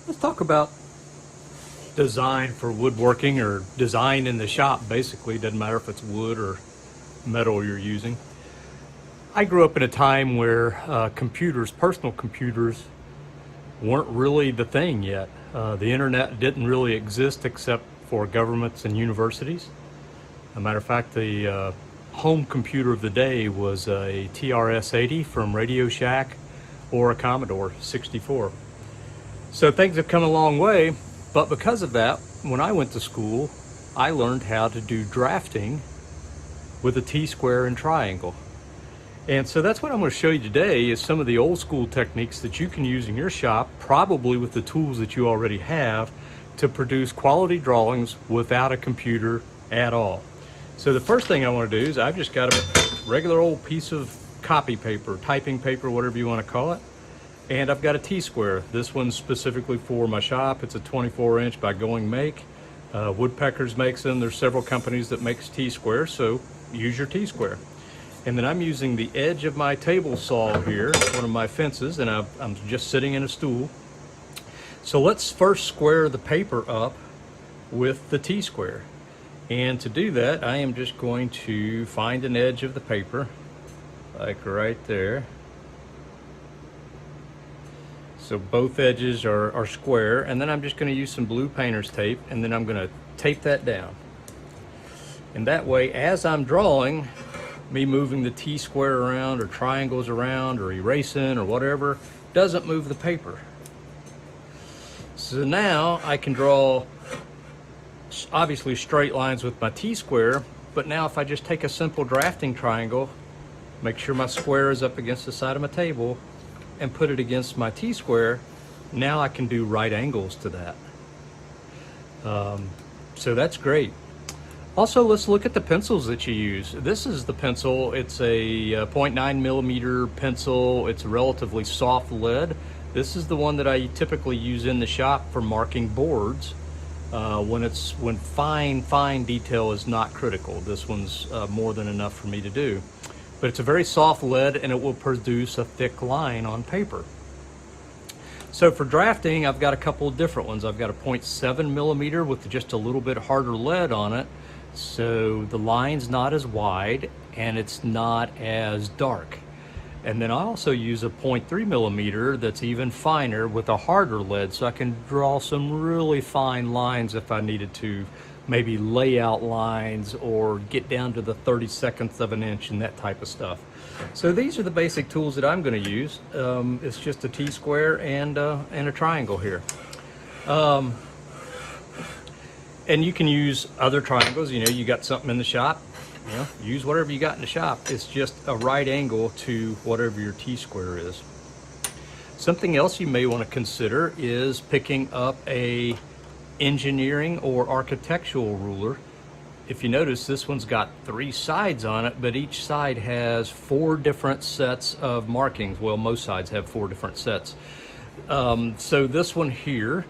Let's talk about design for woodworking, or design in the shop. Basically, doesn't matter if it's wood or metal you're using. I grew up in a time where computers, personal computers, weren't really the thing yet. The internet didn't really exist except for governments and universities. As a matter of fact, the home computer of the day was a TRS-80 from Radio Shack or a Commodore 64. So things have come a long way, but because of that, when I went to school, I learned how to do drafting with a T-square and triangle. And so that's what I'm going to show you today, is some of the old school techniques that you can use in your shop, probably with the tools that you already have, to produce quality drawings without a computer at all. So the first thing I want to do is I've just got a regular old piece of copy paper, typing paper, whatever you want to call it. And I've got a T-square. This one's specifically for my shop. It's a 24-inch by Going Make. Woodpeckers makes them. There's several companies that makes T-squares, so use your T-square. And then I'm using the edge of my table saw here, one of my fences, and I'm just sitting in a stool. So let's first square the paper up with the T-square. And to do that, I am just going to find an edge of the paper, like right there. So both edges are square, and then I'm just going to use some blue painter's tape, and then I'm going to tape that down. And that way, as I'm drawing, me moving the T-square around or triangles around or erasing or whatever doesn't move the paper. So now I can draw obviously straight lines with my T-square, but now if I just take a simple drafting triangle, make sure my square is up against the side of my table, and put it against my T-square, now I can do right angles to that. So that's great. Also, let's look at the pencils that you use. This is the pencil. It's a 0.9 millimeter pencil. It's a relatively soft lead. This is the one that I typically use in the shop for marking boards when fine detail is not critical. This one's more than enough for me to do. But it's a very soft lead, and it will produce a thick line on paper. So for drafting, I've got a couple of different ones. I've got a 0.7 millimeter with just a little bit harder lead on it, so the line's not as wide and it's not as dark. And then I also use a 0.3 millimeter that's even finer with a harder lead, so I can draw some really fine lines if I needed to, maybe layout lines or get down to the 32ndth of an inch and that type of stuff. So these are the basic tools that I'm going to use. It's just a T-square and a triangle here. And you can use other triangles. You know, you got something in the shop, you know, use whatever you got in the shop. It's just a right angle to whatever your T-square is. Something else you may want to consider is picking up a engineering or architectural ruler. If you notice, this one's got 3 sides on it, but each side has 4 different sets of markings. Well, most sides have 4 different sets. So this one here,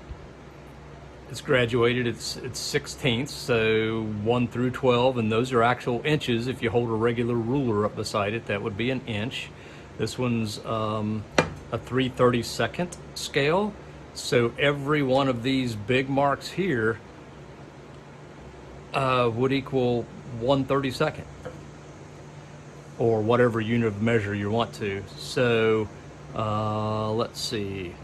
it's graduated, it's 16ths, so 1 through 12, and those are actual inches. If you hold a regular ruler up beside it, that would be an inch. This one's a 3/32 scale. So every one of these big marks here would equal 1/32, or whatever unit of measure you want to. So let's see.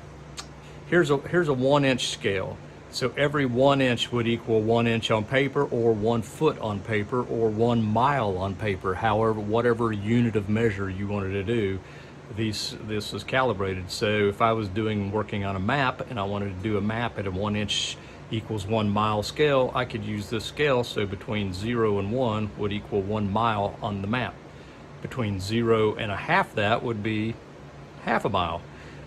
Here's a 1-inch scale. So every 1 inch would equal 1 inch on paper, or 1 foot on paper, or 1 mile on paper. However, whatever unit of measure you wanted to do, this is calibrated. So if I was working on a map and I wanted to do a map at a 1 inch equals 1 mile scale, I could use this scale. So between 0 and 1 would equal 1 mile on the map. Between 0 and a half that would be half a mile.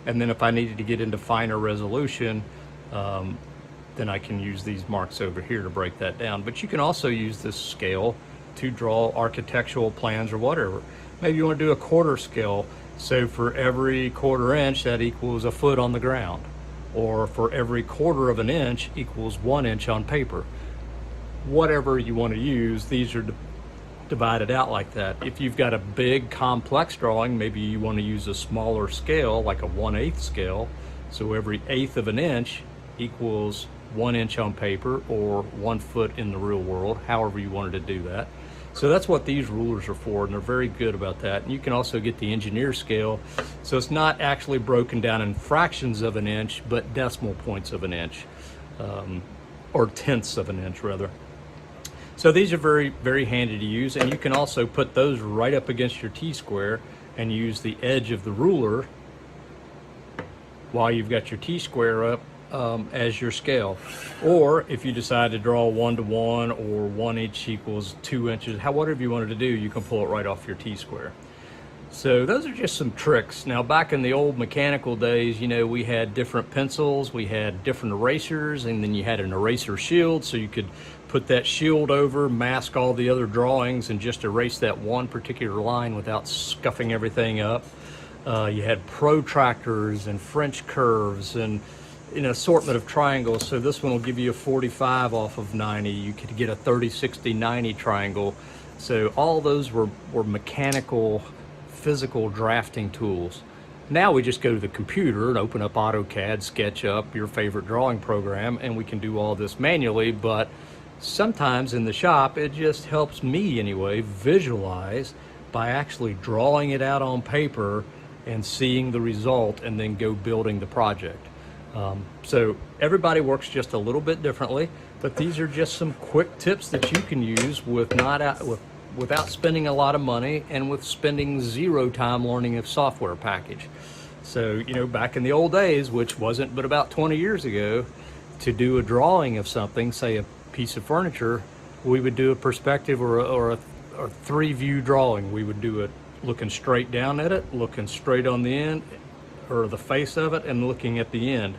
And then if I needed to get into finer resolution, then I can use these marks over here to break that down. But you can also use this scale to draw architectural plans or whatever. Maybe you want to do a quarter scale. So for every 1/4 inch, that equals a foot on the ground. Or for every 1/4 of an inch equals 1 inch on paper. Whatever you want to use, these are divided out like that. If you've got a big complex drawing, maybe you want to use a smaller scale, like a 1/8 scale. So every 1/8 of an inch equals 1 inch on paper, or 1 foot in the real world, however you wanted to do that. So that's what these rulers are for, and they're very good about that. And you can also get the engineer scale, so it's not actually broken down in fractions of an inch, but decimal points of an inch, or tenths of an inch rather. So these are very, very handy to use, and you can also put those right up against your T-square and use the edge of the ruler while you've got your T-square up as your scale. Or if you decide to draw 1-to-1, or 1 inch equals 2 inches, whatever you wanted to do, you can pull it right off your T-square. So those are just some tricks. Now, back in the old mechanical days, you know, we had different pencils, we had different erasers, and then you had an eraser shield, so you could put that shield over, mask all the other drawings, and just erase that one particular line without scuffing everything up. You had protractors and French curves and an assortment of triangles. So this one will give you a 45 off of 90. You could get a 30, 60, 90 triangle. So all those were mechanical, physical drafting tools. Now we just go to the computer and open up AutoCAD, SketchUp, your favorite drawing program, and we can do all this manually. But sometimes in the shop, it just helps me anyway visualize by actually drawing it out on paper and seeing the result, and then go building the project. So everybody works just a little bit differently, but these are just some quick tips that you can use without spending a lot of money, and with spending 0 time learning a software package. So, you know, back in the old days, which wasn't but about 20 years ago, to do a drawing of something, say a piece of furniture, we would do a perspective or a 3-view drawing. We would do it looking straight down at it, looking straight on the end, or the face of it, and looking at the end.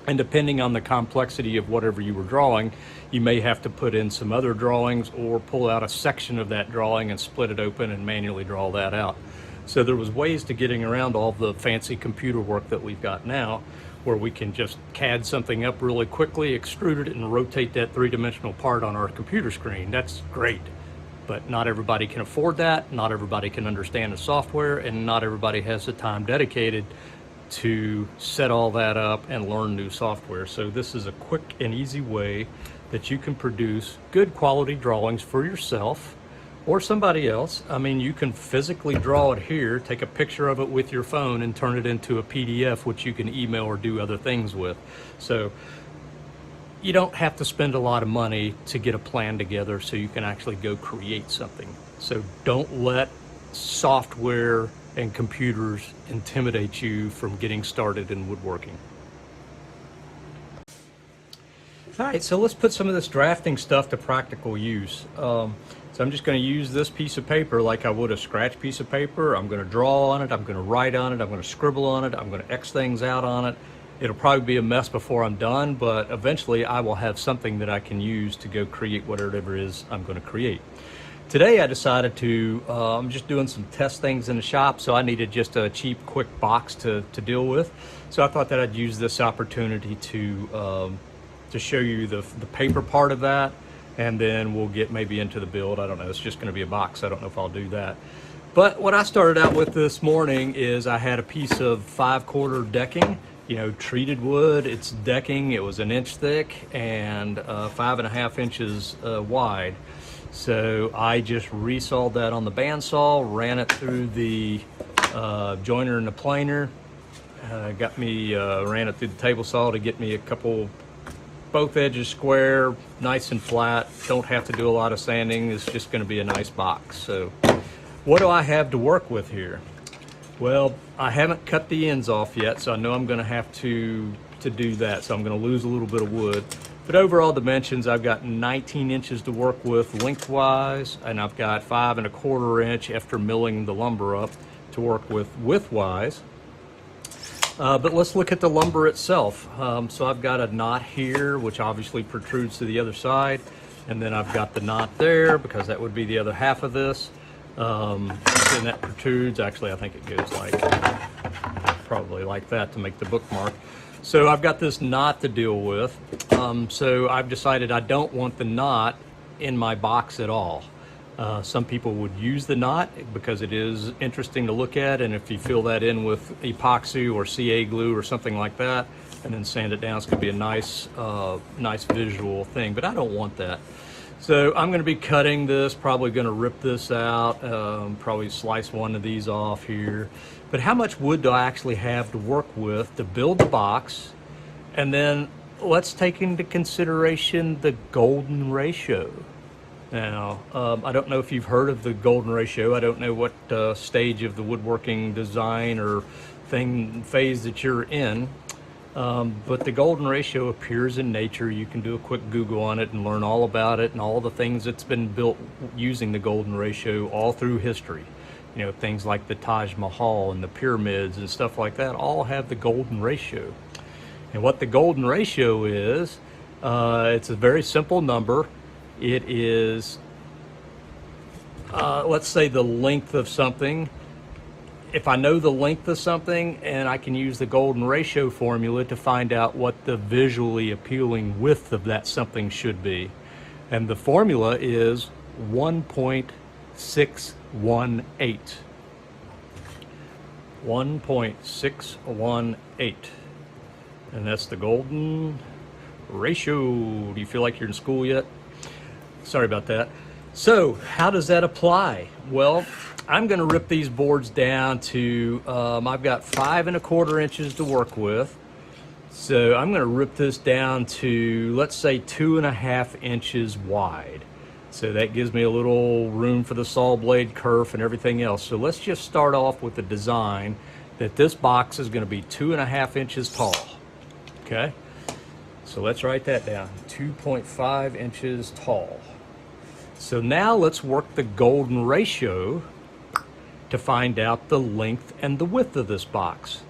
And depending on the complexity of whatever you were drawing, you may have to put in some other drawings, or pull out a section of that drawing and split it open and manually draw that out. So there was ways to getting around all the fancy computer work that we've got now, where we can just CAD something up really quickly, extrude it, and rotate that 3-dimensional part on our computer screen. That's great. But not everybody can afford that, not everybody can understand the software, and not everybody has the time dedicated to set all that up and learn new software. So this is a quick and easy way that you can produce good quality drawings for yourself or somebody else. I mean, you can physically draw it here, take a picture of it with your phone, and turn it into a PDF, which you can email or do other things with. So you don't have to spend a lot of money to get a plan together, so you can actually go create something. So don't let software and computers intimidate you from getting started in woodworking. All right, so let's put some of this drafting stuff to practical use. So I'm just going to use this piece of paper like I would a scratch piece of paper. I'm going to draw on it, I'm going to write on it, I'm going to scribble on it, I'm going to X things out on it. It'll probably be a mess before I'm done, but eventually I will have something that I can use to go create whatever it is I'm going to create. Today I decided to, I'm just doing some test things in the shop, so I needed just a cheap, quick box to deal with. So I thought that I'd use this opportunity to show you the paper part of that, and then we'll get maybe into the build. I don't know, it's just going to be a box. I don't know if I'll do that. But what I started out with this morning is I had a piece of 5/4 decking, you know, treated wood. It's decking. It was 1 inch thick and 5.5 inches wide. So I just resawed that on the bandsaw, ran it through the joiner and the planer, ran it through the table saw to get me a couple, both edges square, nice and flat. Don't have to do a lot of sanding. It's just going to be a nice box. So what do I have to work with here? Well, I haven't cut the ends off yet, so I know I'm going to have to do that. So I'm going to lose a little bit of wood. But overall dimensions, I've got 19 inches to work with lengthwise, and I've got 5.25 inch after milling the lumber up to work with widthwise. But let's look at the lumber itself. So I've got a knot here, which obviously protrudes to the other side, and then I've got the knot there because that would be the other half of this. And that protrudes. Actually, I think it goes like probably like that to make the bookmark. So I've got this knot to deal with. So I've decided I don't want the knot in my box at all. Some people would use the knot because it is interesting to look at, and if you fill that in with epoxy or CA glue or something like that, and then sand it down, it's going to be a nice, nice visual thing. But I don't want that. So I'm going to be cutting this, probably going to rip this out, probably slice one of these off here. But how much wood do I actually have to work with to build the box? And then let's take into consideration the golden ratio. Now, I don't know if you've heard of the golden ratio. I don't know what stage of the woodworking design or phase that you're in. But the golden ratio appears in nature. You can do a quick Google on it and learn all about it and all the things that's been built using the golden ratio all through history. You know, things like the Taj Mahal and the pyramids and stuff like that all have the golden ratio. And what the golden ratio is, it's a very simple number. It is, let's say, the length of something. If I know the length of something, and I can use the golden ratio formula to find out what the visually appealing width of that something should be. And the formula is 1.618. 1.618. And that's the golden ratio. Do you feel like you're in school yet? Sorry about that. So how does that apply? Well, I'm going to rip these boards down to, I've got 5 1/4 inches to work with. So I'm going to rip this down to, let's say, 2.5 inches wide. So that gives me a little room for the saw blade kerf and everything else. So let's just start off with the design that this box is going to be 2.5 inches tall. Okay? So let's write that down, 2.5 inches tall. So now let's work the golden ratio to find out the length and the width of this box.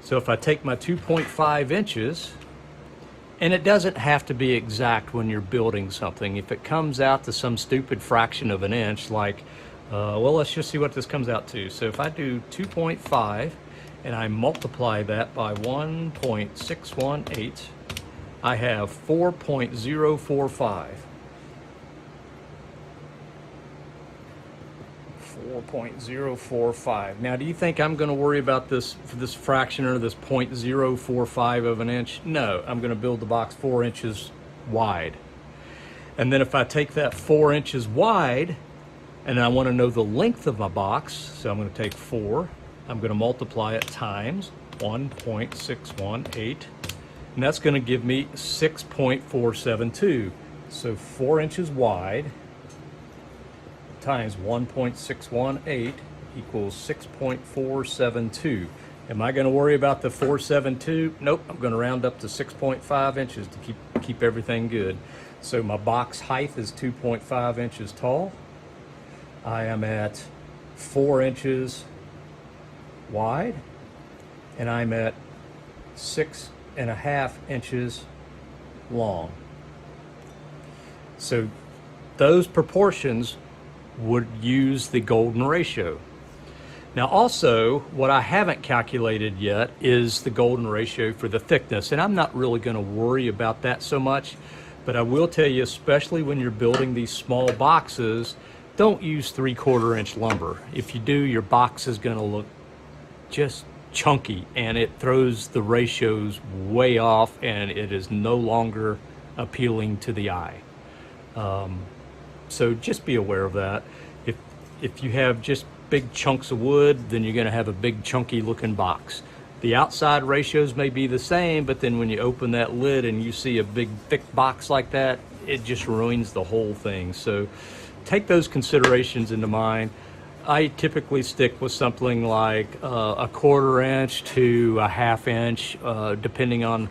So if I take my 2.5 inches, and it doesn't have to be exact when you're building something. If it comes out to some stupid fraction of an inch, like, well, let's just see what this comes out to. So if I do 2.5 and I multiply that by 1.618, I have 4.045. 4.045. Now, do you think I'm going to worry about this fraction or this 0.045 of an inch? No, I'm going to build the box 4 inches wide. And then if I take that 4 inches wide and I want to know the length of my box, so I'm going to take 4, I'm going to multiply it times 1.618, and that's going to give me 6.472. So 4 inches wide times 1.618 equals 6.472. Am I going to worry about the 472? Nope, I'm going to round up to 6.5 inches to keep everything good. So my box height is 2.5 inches tall. I am at 4 inches wide, and I'm at 6.5 inches long. So those proportions would use the golden ratio. Now also, what I haven't calculated yet is the golden ratio for the thickness, and I'm not really going to worry about that so much, but I will tell you, especially when you're building these small boxes, don't use 3/4 inch lumber. If you do, your box is going to look just chunky, and it throws the ratios way off, and it is no longer appealing to the eye. So just be aware of that. If you have just big chunks of wood, then you're going to have a big chunky looking box. The outside ratios may be the same, but then when you open that lid and you see a big thick box like that, it just ruins the whole thing. So take those considerations into mind. I typically stick with something like a 1/4 inch to a 1/2 inch, depending on,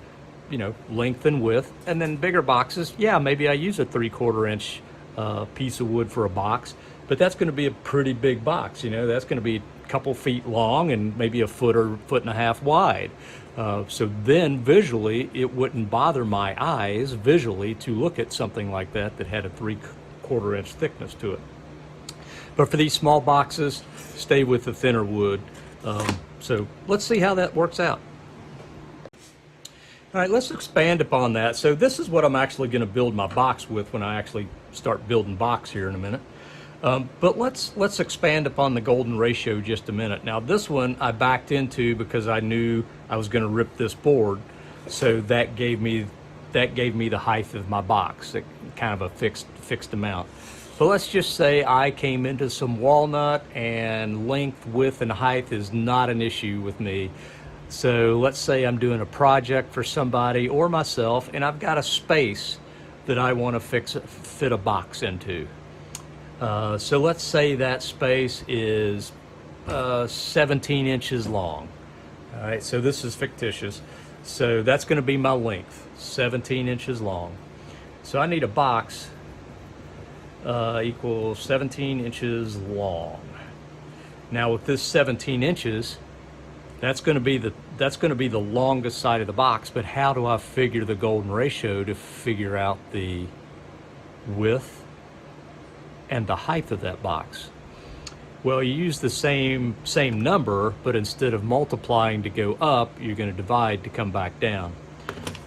length and width. And then bigger boxes, yeah, maybe I use a 3/4 inch piece of wood for a box, but that's going to be a pretty big box. That's going to be a couple feet long and maybe a foot or 1.5 feet wide. So then visually, it wouldn't bother my eyes visually to look at something like that had a 3/4 inch thickness to it. But for these small boxes, stay with the thinner wood. So let's see how that works out. All right, let's expand upon that. So this is what I'm actually going to build my box with when I actually start building box here in a minute. But let's expand upon the golden ratio just a minute. Now this one I backed into because I knew I was going to rip this board, so that gave me the height of my box, kind of a fixed amount. But let's just say I came into some walnut, and length, width, and height is not an issue with me. So let's say I'm doing a project for somebody or myself, and I've got a space that I want to fit a box into. So let's say that space is 17 inches long. All right, so this is fictitious. So that's going to be my length, 17 inches long. So I need a box equals 17 inches long. Now with this 17 inches, that's going to be the longest side of the box. But how do I figure the golden ratio to figure out the width and the height of that box? Well, you use the same number, but instead of multiplying to go up, you're going to divide to come back down.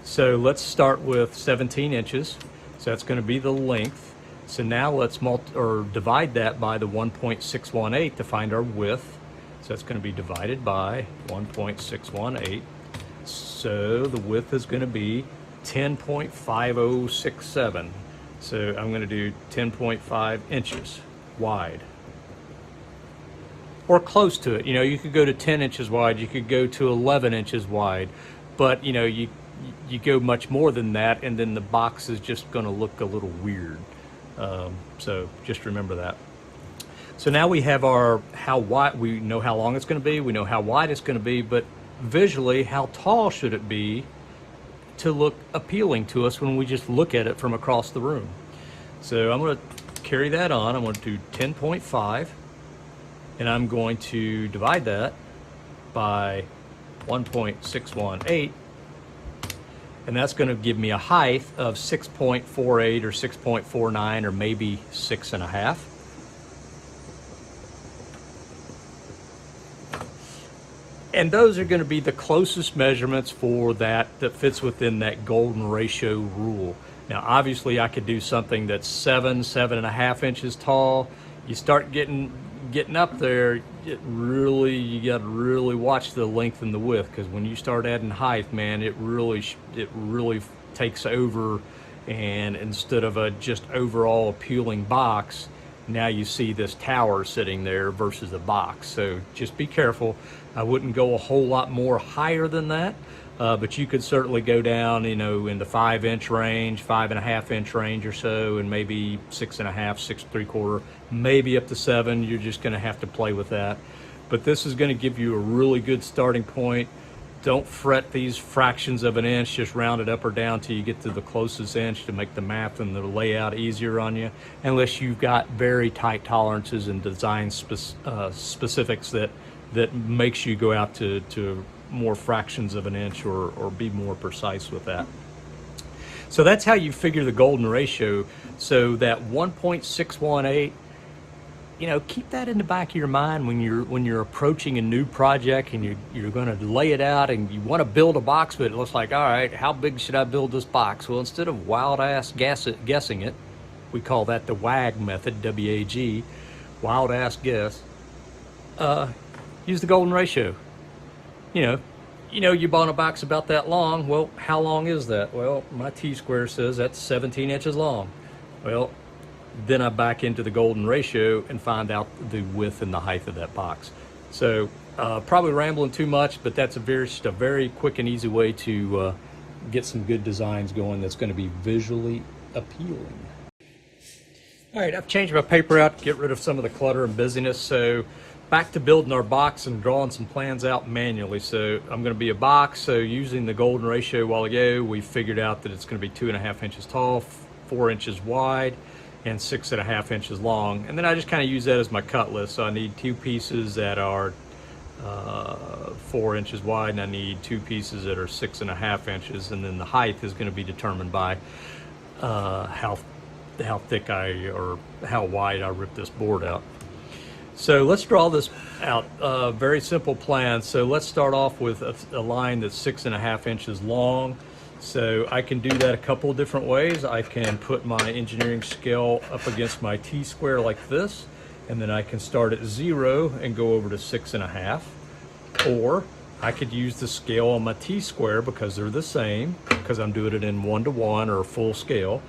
So let's start with 17 inches. So that's going to be the length. So now let's divide that by the 1.618 to find our width. So that's going to be divided by 1.618. So the width is going to be 10.5067. So I'm going to do 10.5 inches wide, or close to it. You know, you could go to 10 inches wide, you could go to 11 inches wide, but you know, you go much more than that, and then the box is just going to look a little weird. So just remember that. So now we have how wide, we know how long it's going to be, we know how wide it's going to be, but visually, how tall should it be to look appealing to us when we just look at it from across the room? So I'm going to carry that on. I'm going to do 10.5, and I'm going to divide that by 1.618, and that's going to give me a height of 6.48 or 6.49 or maybe 6.5. And those are going to be the closest measurements for that fits within that golden ratio rule. Now, obviously, I could do something that's 7.5 inches tall. You start getting up there, you got to really watch the length and the width, because when you start adding height, man, it really takes over. And instead of a just overall appealing box, now you see this tower sitting there versus a box. So just be careful. I wouldn't go a whole lot more higher than that, but you could certainly go down, you know, in the 5-inch range, 5.5-inch range or so, and maybe 6.5, 6.75, maybe up to 7. You're just going to have to play with that. But this is going to give you a really good starting point. Don't fret these fractions of an inch, just round it up or down till you get to the closest inch to make the math and the layout easier on you, unless you've got very tight tolerances and design specifics that makes you go out to more fractions of an inch or be more precise with that. So that's how you figure the golden ratio. So that 1.618, you know, keep that in the back of your mind when you're approaching a new project and you're going to lay it out and you want to build a box, but it looks like, all right, how big should I build this box? Well, instead of wild-ass guessing it, we call that the WAG method, W-A-G, wild-ass guess. Use the golden ratio. You know, you bought a box about that long. Well, how long is that? Well, my T-square says that's 17 inches long. Well, then I back into the golden ratio and find out the width and the height of that box. So probably rambling too much, but that's just a very quick and easy way to get some good designs going that's going to be visually appealing. All right, I've changed my paper out to get rid of some of the clutter and busyness. So back to building our box and drawing some plans out manually. So I'm going to be a box. So using the golden ratio a while ago, we figured out that it's going to be 2.5 inches tall, 4 inches wide, and 6.5 inches long. And then I just kind of use that as my cut list. So I need 2 pieces that are 4 inches wide, and I need 2 pieces that are 6.5 inches. And then the height is going to be determined by how thick or how wide I rip this board out. So let's draw this out. Very simple plan. So let's start off with a line that's 6.5 inches long. So I can do that a couple of different ways. I can put my engineering scale up against my T-square like this, and then I can start at 0 and go over to 6.5. Or I could use the scale on my T-square because they're the same, because I'm doing it in 1:1 or full scale.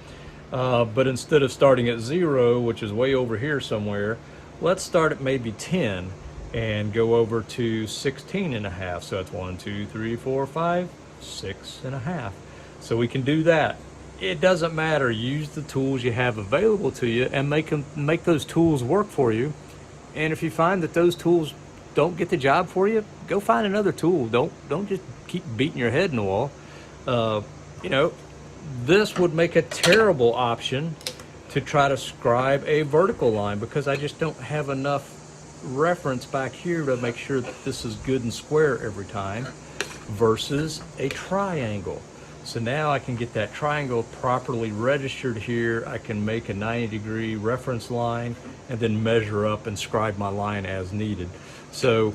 But instead of starting at 0, which is way over here somewhere, let's start at maybe 10 and go over to 16.5. So that's 1, 2, 3, 4, 5, 6.5. So we can do that. It doesn't matter. Use the tools you have available to you and make those tools work for you. And if you find that those tools don't get the job for you, go find another tool. Don't just keep beating your head in the wall. You know, this would make a terrible option to try to scribe a vertical line, because I just don't have enough reference back here to make sure that this is good and square every time, versus a triangle. So now I can get that triangle properly registered here. I can make a 90-degree reference line and then measure up and scribe my line as needed. So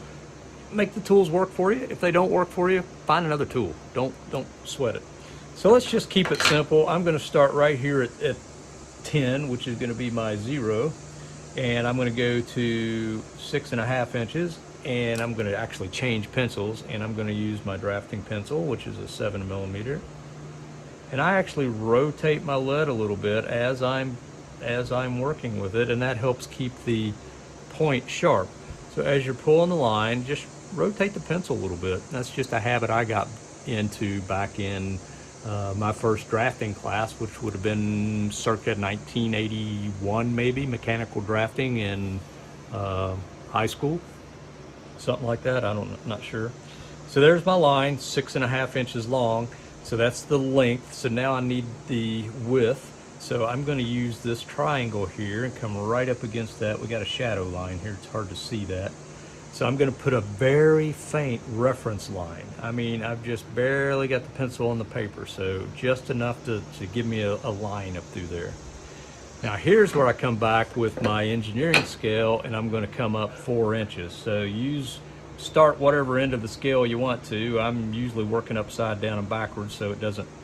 make the tools work for you. If they don't work for you, find another tool. Don't sweat it. So let's just keep it simple. I'm going to start right here at 10, which is going to be my 0. And I'm going to go to 6.5 inches. And I'm going to actually change pencils. And I'm going to use my drafting pencil, which is a 7mm. And I actually rotate my lead a little bit as I'm working with it, and that helps keep the point sharp. So as you're pulling the line, just rotate the pencil a little bit. That's just a habit I got into back in my first drafting class, which would have been circa 1981, maybe, mechanical drafting in high school, something like that. Not sure. So there's my line, 6.5 inches long. So that's the length. So now I need the width. So I'm going to use this triangle here and come right up against that. We got a shadow line here. It's hard to see that. So I'm going to put a very faint reference line. I mean, I've just barely got the pencil on the paper. So just enough to give me a line up through there. Now here's where I come back with my engineering scale, and I'm going to come up 4 inches. So start whatever end of the scale you want to. I'm usually working upside down and backwards, so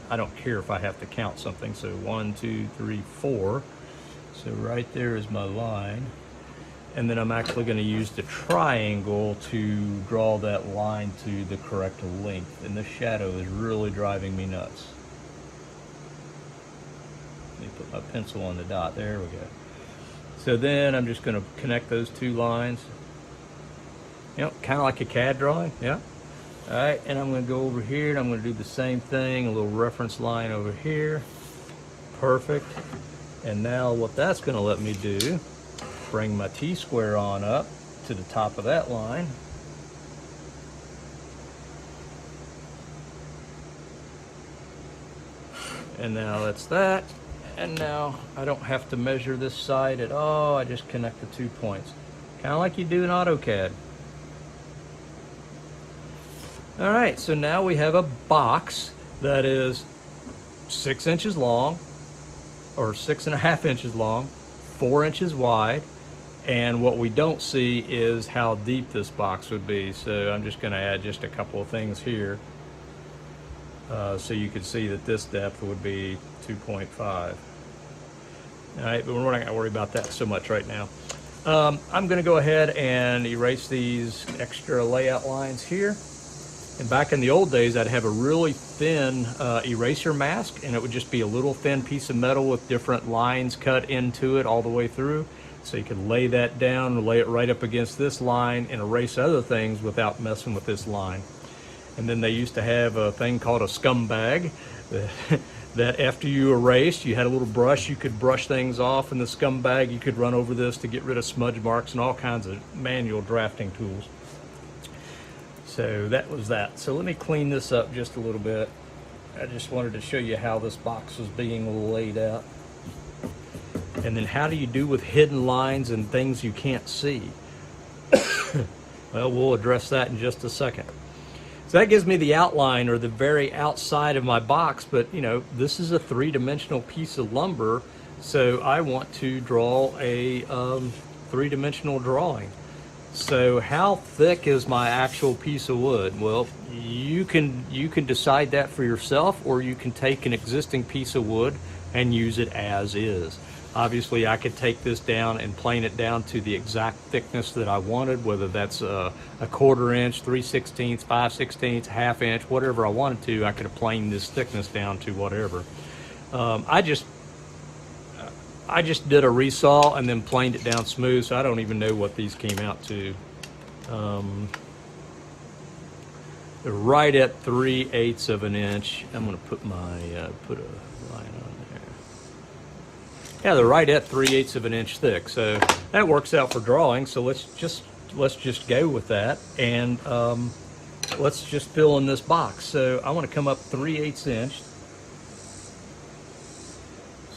I don't care if I have to count something. So 1, 2, 3, 4. So right there is my line. And then I'm actually going to use the triangle to draw that line to the correct length. And the shadow is really driving me nuts. Let me put my pencil on the dot. There we go. So then I'm just going to connect those two lines. Yep, kind of like a CAD drawing, yeah. All right, and I'm going to go over here and I'm going to do the same thing, a little reference line over here. Perfect. And now what that's going to let me do, bring my T-square on up to the top of that line. And now that's that. And now I don't have to measure this side at all. I just connect the 2 points. Kind of like you do in AutoCAD. All right, so now we have a box that is 6 inches long, or 6.5 inches long, 4 inches wide, and what we don't see is how deep this box would be. So I'm just going to add just a couple of things here, so you can see that this depth would be 2.5. All right, but we're not going to worry about that so much right now. I'm going to go ahead and erase these extra layout lines here. And back in the old days, I'd have a really thin eraser mask, and it would just be a little thin piece of metal with different lines cut into it all the way through. So you could lay that down, lay it right up against this line, and erase other things without messing with this line. And then they used to have a thing called a scum bag that after you erased, you had a little brush, you could brush things off in the scum bag. You could run over this to get rid of smudge marks and all kinds of manual drafting tools. So that was that. So let me clean this up just a little bit. I just wanted to show you how this box was being laid out. And then how do you do with hidden lines and things you can't see? Well, we'll address that in just a second. So that gives me the outline, or the very outside of my box, but you know, this is a 3-dimensional piece of lumber, so I want to draw a 3-dimensional drawing. So how thick is my actual piece of wood? Well, you can decide that for yourself, or you can take an existing piece of wood and use it as is. Obviously, I could take this down and plane it down to the exact thickness that I wanted, whether that's a 1/4 inch, 3/16, 5/16, 1/2 inch, whatever I wanted to. I could have planed this thickness down to whatever. I just did a resaw and then planed it down smooth, so I don't even know what these came out to. They're right at 3/8 of an inch. I'm going to put my put a line on there. Yeah, they're right at 3/8 of an inch thick, so that works out for drawing. So let's just go with that, and let's just fill in this box. So I want to come up 3/8 inch.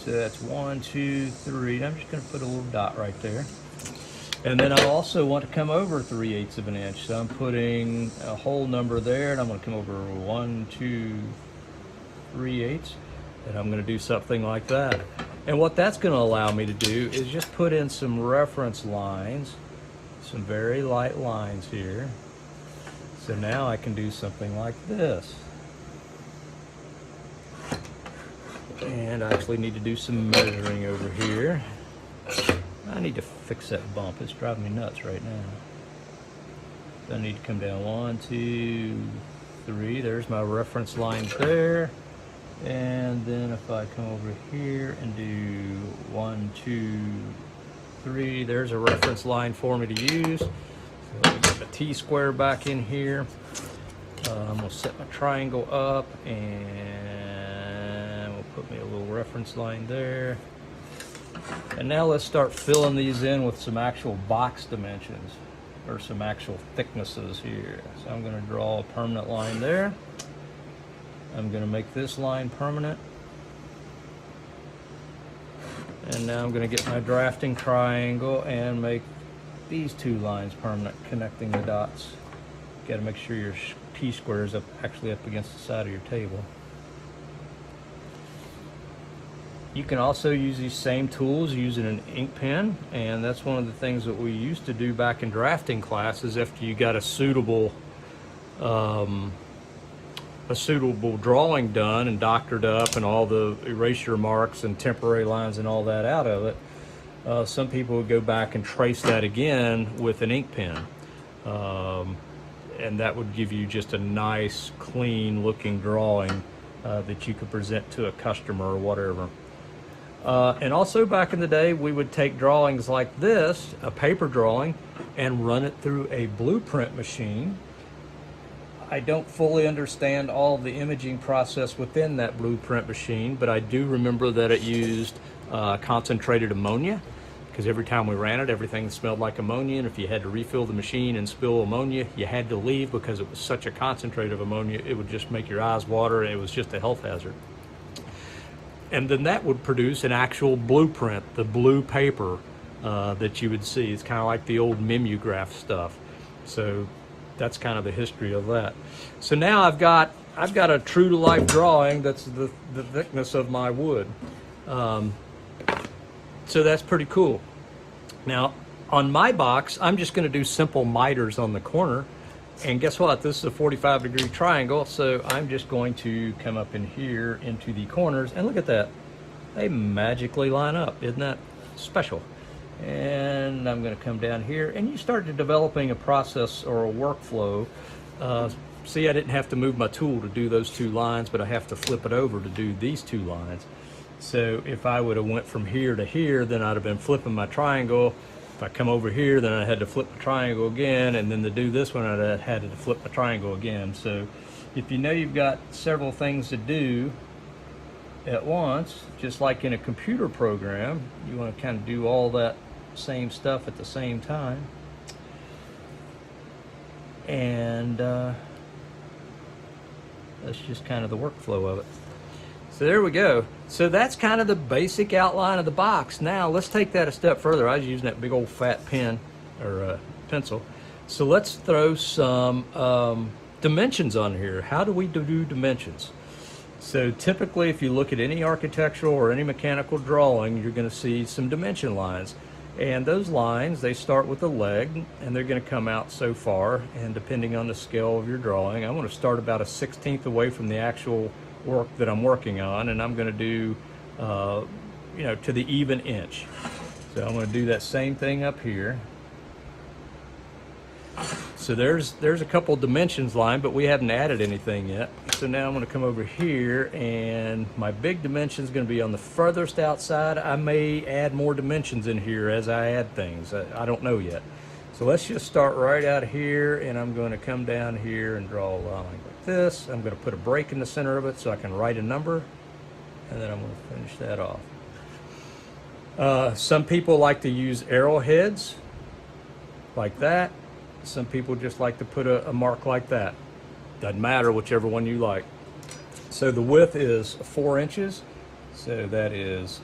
So that's 1, 2, 3. I'm just going to put a little dot right there. And then I also want to come over 3/8 of an inch. So I'm putting a whole number there, and I'm going to come over 1, 2, 3/8. And I'm going to do something like that. And what that's going to allow me to do is just put in some reference lines, some very light lines here. So now I can do something like this. And I actually need to do some measuring over here. I need to fix that bump. It's driving me nuts right now. So I need to come down 1, 2, 3. There's my reference lines there. And then if I come over here and do 1, 2, 3, there's a reference line for me to use. So let me get my T-square back in here. I'm going to set my triangle up, and we'll put me a little reference line there. And now let's start filling these in with some actual box dimensions, or some actual thicknesses here. So I'm going to draw a permanent line there. I'm going to make this line permanent. And now I'm going to get my drafting triangle and make these two lines permanent, connecting the dots. Got to make sure your T-square is actually up against the side of your table. You can also use these same tools using an ink pen, and that's one of the things that we used to do back in drafting classes. After you got a suitable drawing done and doctored up and all the erasure marks and temporary lines and all that out of it, some people would go back and trace that again with an ink pen. And that would give you just a nice, clean looking drawing that you could present to a customer or whatever. And also back in the day, we would take drawings like this, a paper drawing, and run it through a blueprint machine. I don't fully understand all the imaging process within that blueprint machine, but I do remember that it used concentrated ammonia, because every time we ran it, everything smelled like ammonia, and if you had to refill the machine and spill ammonia, you had to leave because it was such a concentrate of ammonia, it would just make your eyes water, and it was just a health hazard. And then that would produce an actual blueprint, the blue paper that you would see. It's kind of like the old mimeograph stuff. So that's kind of the history of that. So now I've got a true to life drawing that's the thickness of my wood. So that's pretty cool. Now on my box, I'm just going to do simple miters on the corner. And guess what? This is a 45-degree triangle, so I'm just going to come up in here into the corners, and look at that. They magically line up. Isn't that special? And I'm going to come down here, and you start developing a process or a workflow. See, I didn't have to move my tool to do those two lines, but I have to flip it over to do these two lines. So if I would have went from here to here, then I'd have been flipping my triangle. If I come over here, then I had to flip the triangle again, and then to do this one, I had to flip the triangle again. So if you know you've got several things to do at once, just like in a computer program, you want to kind of do all that same stuff at the same time. And that's just kind of the workflow of it. So there we go. So that's kind of the basic outline of the box. Now let's take that a step further. I was using that big old fat pen or pencil. So let's throw some dimensions on here. How do we do dimensions? So typically, if you look at any architectural or any mechanical drawing, you're going to see some dimension lines. And those lines, they start with a leg, and they're going to come out so far. And depending on the scale of your drawing, I'm going to start about a 1/16 away from the actual work that I'm working on, and I'm going to do to the even inch. So I'm going to do that same thing up here. So there's a couple dimensions line, but we haven't added anything yet. So now I'm going to come over here, and my big dimension is going to be on the furthest outside. I may add more dimensions in here as I add things. I don't know yet. So let's just start right out here, and I'm going to come down here and draw a line like this. I'm going to put a break in the center of it so I can write a number, and then I'm going to finish that off. Some people like to use arrowheads like that. Some people just like to put a mark like that. Doesn't matter, whichever one you like. So the width is 4 inches. So that is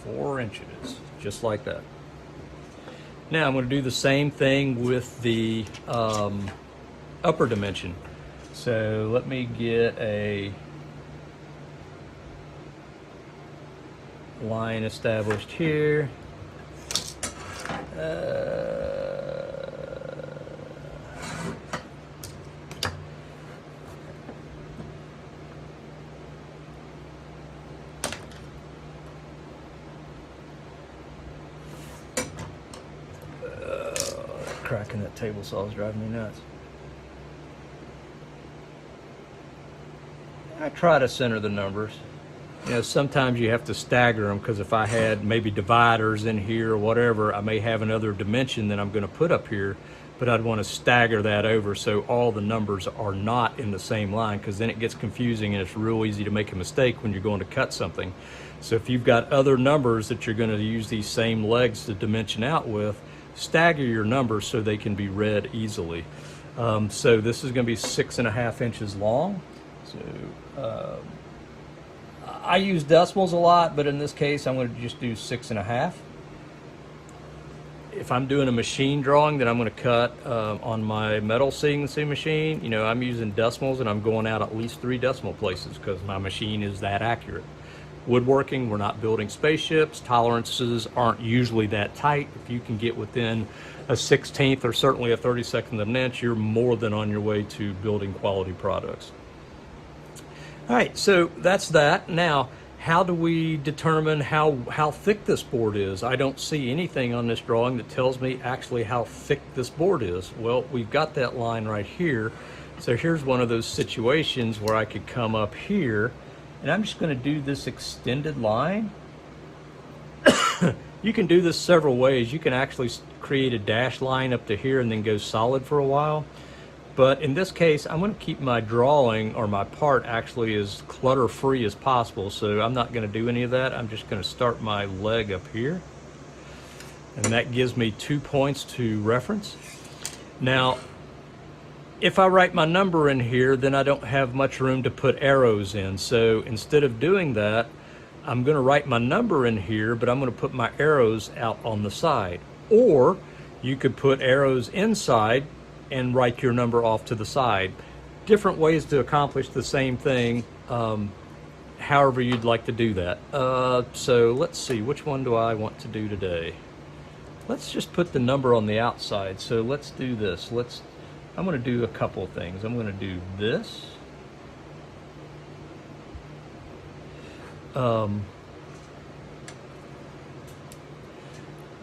4 inches, just like that. Now I'm going to do the same thing with the upper dimension. So let me get a line established here. Cracking that table saw is driving me nuts. I try to center the numbers. Sometimes you have to stagger them, because if I had maybe dividers in here or whatever, I may have another dimension that I'm going to put up here, but I'd want to stagger that over so all the numbers are not in the same line, because then it gets confusing and it's real easy to make a mistake when you're going to cut something. So if you've got other numbers that you're going to use these same legs to dimension out with, stagger your numbers so they can be read easily. So this is going to be 6.5 inches long. So I use decimals a lot, but in this case I'm going to just do 6.5. If I'm doing a machine drawing that I'm going to cut on my metal CNC machine, I'm using decimals, and I'm going out at least 3 decimal places because my machine is that accurate. Woodworking, we're not building spaceships. Tolerances aren't usually that tight. If you can get within a 1/16 or certainly a 32nd of an inch, you're more than on your way to building quality products. All right, so that's that. Now, how do we determine how thick this board is? I don't see anything on this drawing that tells me actually how thick this board is. Well, we've got that line right here. So here's one of those situations where I could come up here, and I'm just going to do this extended line. You can do this several ways. You can actually create a dash line up to here and then go solid for a while. But in this case, I'm going to keep my drawing, or my part actually, as clutter-free as possible. So I'm not going to do any of that. I'm just going to start my leg up here. And that gives me 2 points to reference. Now, if I write my number in here, then I don't have much room to put arrows in. So instead of doing that, I'm going to write my number in here, but I'm going to put my arrows out on the side. Or you could put arrows inside and write your number off to the side. Different ways to accomplish the same thing, however you'd like to do that. So let's see, which one do I want to do today? Let's just put the number on the outside. So let's do this. I'm going to do a couple of things. I'm going to do this. I'm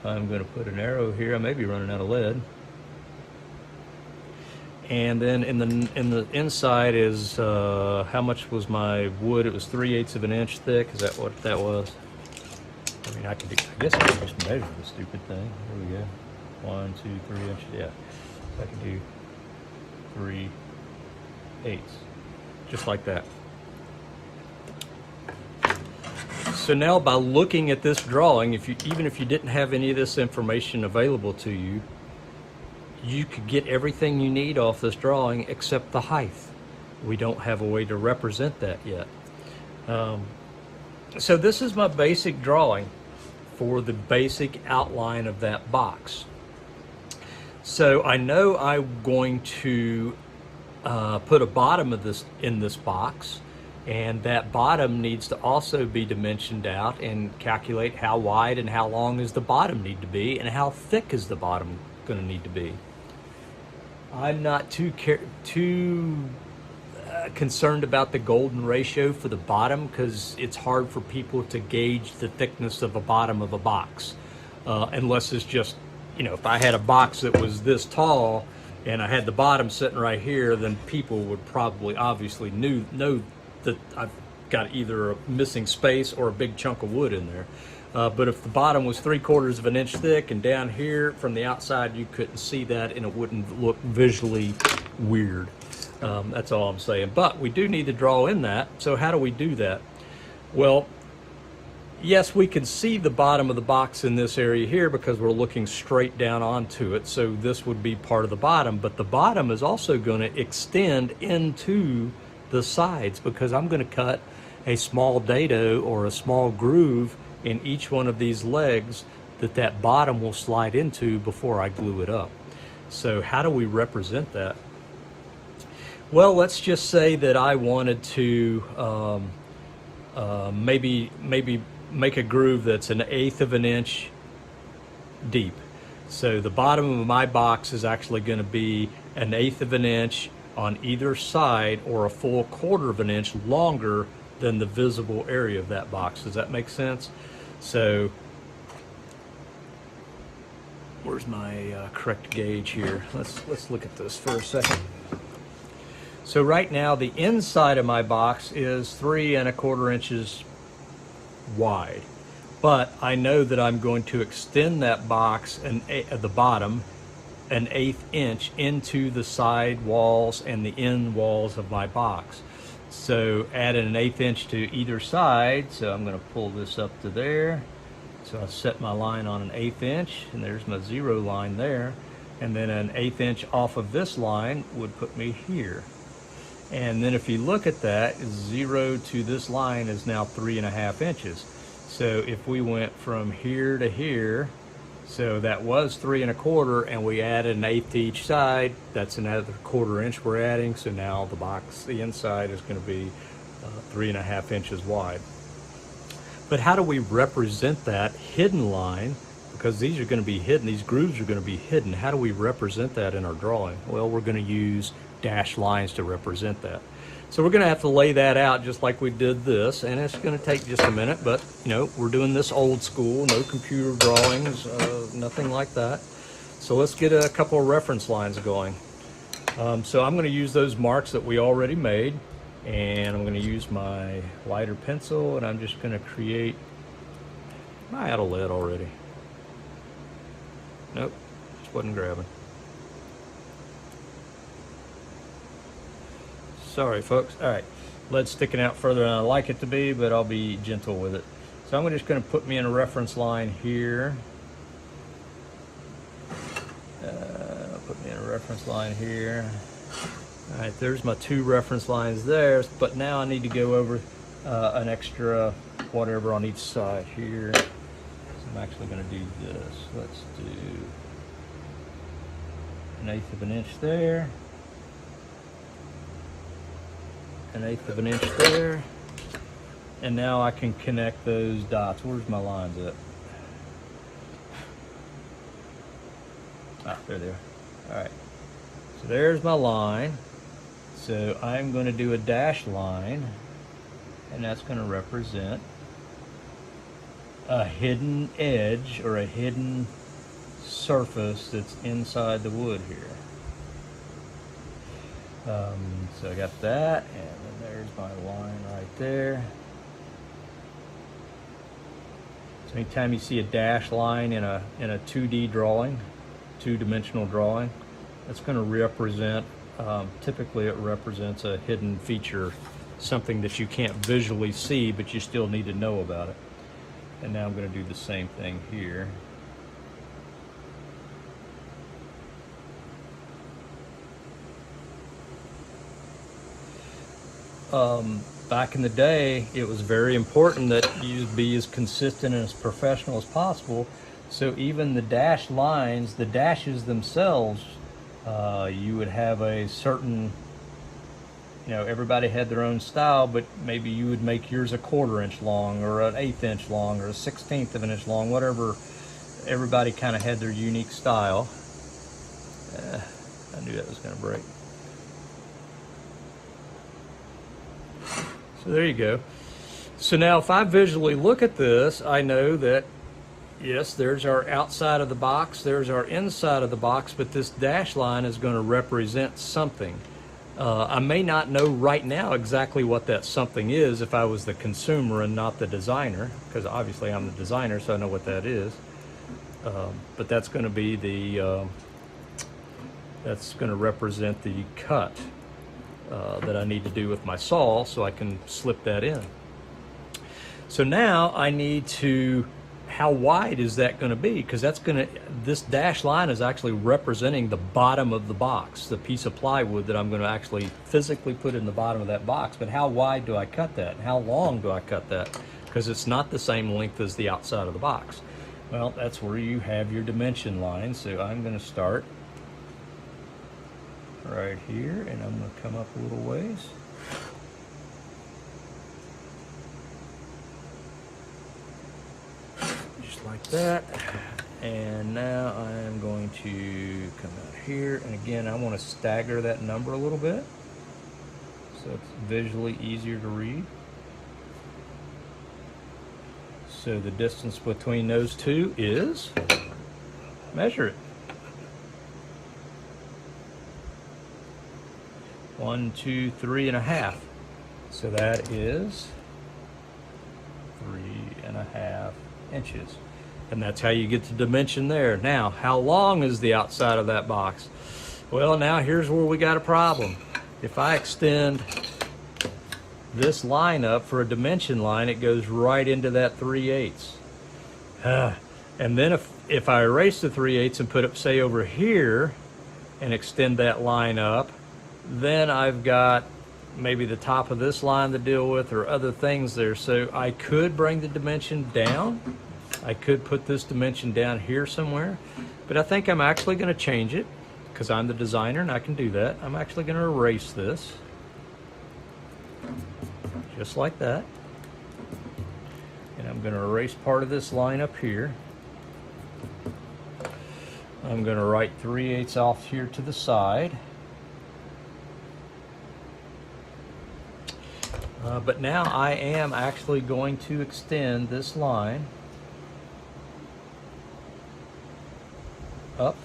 going to put an arrow here. I may be running out of lead. And then in the inside is how much was my wood? It was 3/8 of an inch thick. Is that what that was? I mean, I guess I could just measure the stupid thing. Here we go. 1, 2, 3 inches. Yeah, I can do 3/8, just like that. So now, by looking at this drawing, even if you didn't have any of this information available to you, you could get everything you need off this drawing except the height. We don't have a way to represent that yet. So this is my basic drawing for the basic outline of that box. So I know I'm going to put a bottom of this in this box, and that bottom needs to also be dimensioned out and calculate how wide and how long is the bottom need to be, and how thick is the bottom going to need to be. I'm not too concerned about the golden ratio for the bottom because it's hard for people to gauge the thickness of a bottom of a box. Unless it's just, if I had a box that was this tall and I had the bottom sitting right here, then people would probably obviously know that I've got either a missing space or a big chunk of wood in there. But if the bottom was 3/4 of an inch thick and down here from the outside you couldn't see that and it wouldn't look visually weird. That's all I'm saying. But we do need to draw in that. So how do we do that? Well, yes, we can see the bottom of the box in this area here because we're looking straight down onto it. So this would be part of the bottom, but the bottom is also going to extend into the sides because I'm going to cut a small dado or a small groove in each one of these legs that bottom will slide into before I glue it up. So how do we represent that? Well, let's just say that I wanted to maybe make a groove that's 1/8 of an inch deep. So the bottom of my box is actually going to be 1/8 of an inch on either side or a full 1/4 of an inch longer than the visible area of that box. Does that make sense? So where's my correct gauge here? Let's look at this for a second. So right now the inside of my box is 3 1/4 inches wide, but I know that I'm going to extend that box at the bottom 1/8 inch into the side walls and the end walls of my box. So add 1/8 inch to either side. So I'm going to pull this up to there. So I've set my line on 1/8 inch, and there's my 0 line there. And then 1/8 inch off of this line would put me here. And then if you look at that, 0 to this line is now 3 1/2 inches. So if we went from here to here, so that was 3 1/4, and we added 1/8 to each side, that's another 1/4 inch we're adding. So now the box, the inside is going to be 3 1/2 inches wide. But how do we represent that hidden line? Because these are going to be hidden, these grooves are going to be hidden. How do we represent that in our drawing? Well, we're going to use dashed lines to represent that. So we're going to have to lay that out just like we did this, and it's going to take just a minute, but we're doing this old school, no computer drawings, nothing like that. So let's get a couple of reference lines going. So I'm going to use those marks that we already made, and I'm going to use my lighter pencil, and I'm just going to create, am I out of lead already? Nope, just wasn't grabbing. Sorry folks. All right, lead's sticking out further than I like it to be, but I'll be gentle with it. So I'm just going to put me in a reference line here. Put me in a reference line here. All right, there's my 2 reference lines there, but now I need to go over an extra whatever on each side here. So I'm actually going to do this. Let's do 1/8 of an inch there. 1/8 of an inch there, and now I can connect those dots. Where's my lines at? Ah, there they are. All right, so there's my line. So I'm going to do a dashed line, and that's going to represent a hidden edge or a hidden surface that's inside the wood here. So I got that, and then there's my line right there. So anytime you see a dashed line in a 2D drawing, 2-dimensional drawing, that's going to represent, typically it represents a hidden feature, something that you can't visually see, but you still need to know about it. And now I'm going to do the same thing here. Back in the day, it was very important that you be as consistent and as professional as possible. So even the dashed lines, the dashes themselves, you would have a certain, everybody had their own style, but maybe you would make yours a 1/4 inch long or an 1/8 inch long or a 1/16 of an inch long, whatever. Everybody kind of had their unique style. I knew that was going to break. So there you go. So now if I visually look at this, I know that, yes, there's our outside of the box, there's our inside of the box, but this dash line is going to represent something. I may not know right now exactly what that something is if I was the consumer and not the designer, because obviously I'm the designer, so I know what that is. But that's going to be the, that's going to represent the cut that I need to do with my saw so I can slip that in. So now I need to, how wide is that going to be? Because that's going to, this dash line is actually representing the bottom of the box, the piece of plywood that I'm going to actually physically put in the bottom of that box. But how wide do I cut that? How long do I cut that? Because it's not the same length as the outside of the box. Well, that's where you have your dimension line. So I'm going to start right here, and I'm going to come up a little ways. Just like that. And now I'm going to come out here, and again, I want to stagger that number a little bit so it's visually easier to read. So the distance between those two is, measure it. 1, 2, 3.5. So that is 3.5 inches. And that's how you get the dimension there. Now, how long is the outside of that box? Well, now here's where we got a problem. If I extend this line up for a dimension line, it goes right into that 3/8. And then if I erase the 3/8 and put it, say, over here and extend that line up, then I've got maybe the top of this line to deal with or other things there. So I could bring the dimension down. I could put this dimension down here somewhere, but I think I'm actually going to change it because I'm the designer and I can do that. I'm actually going to erase this just like that. And I'm going to erase part of this line up here. I'm going to write 3/8 off here to the side. But now I am actually going to extend this line up.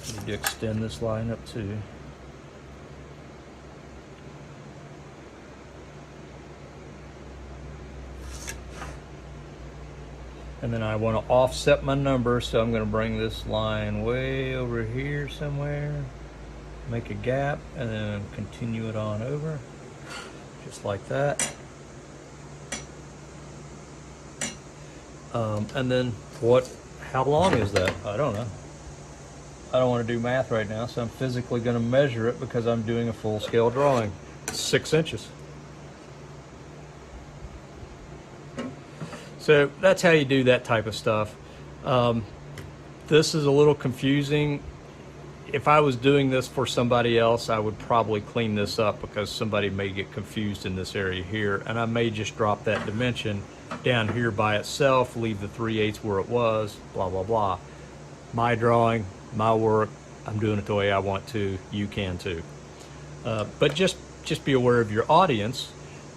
Need to extend this line up too. And then I want to offset my number, so I'm going to bring this line way over here somewhere, make a gap, and then continue it on over, just like that. And then how long is that? I don't know. I don't want to do math right now, so I'm physically going to measure it because I'm doing a full-scale drawing. 6 inches. So that's how you do that type of stuff. This is a little confusing. If I was doing this for somebody else, I would probably clean this up because somebody may get confused in this area here, and I may just drop that dimension down here by itself, leave the 3/8 where it was, blah, blah, blah. My drawing, my work, I'm doing it the way I want to, you can too. But just be aware of your audience.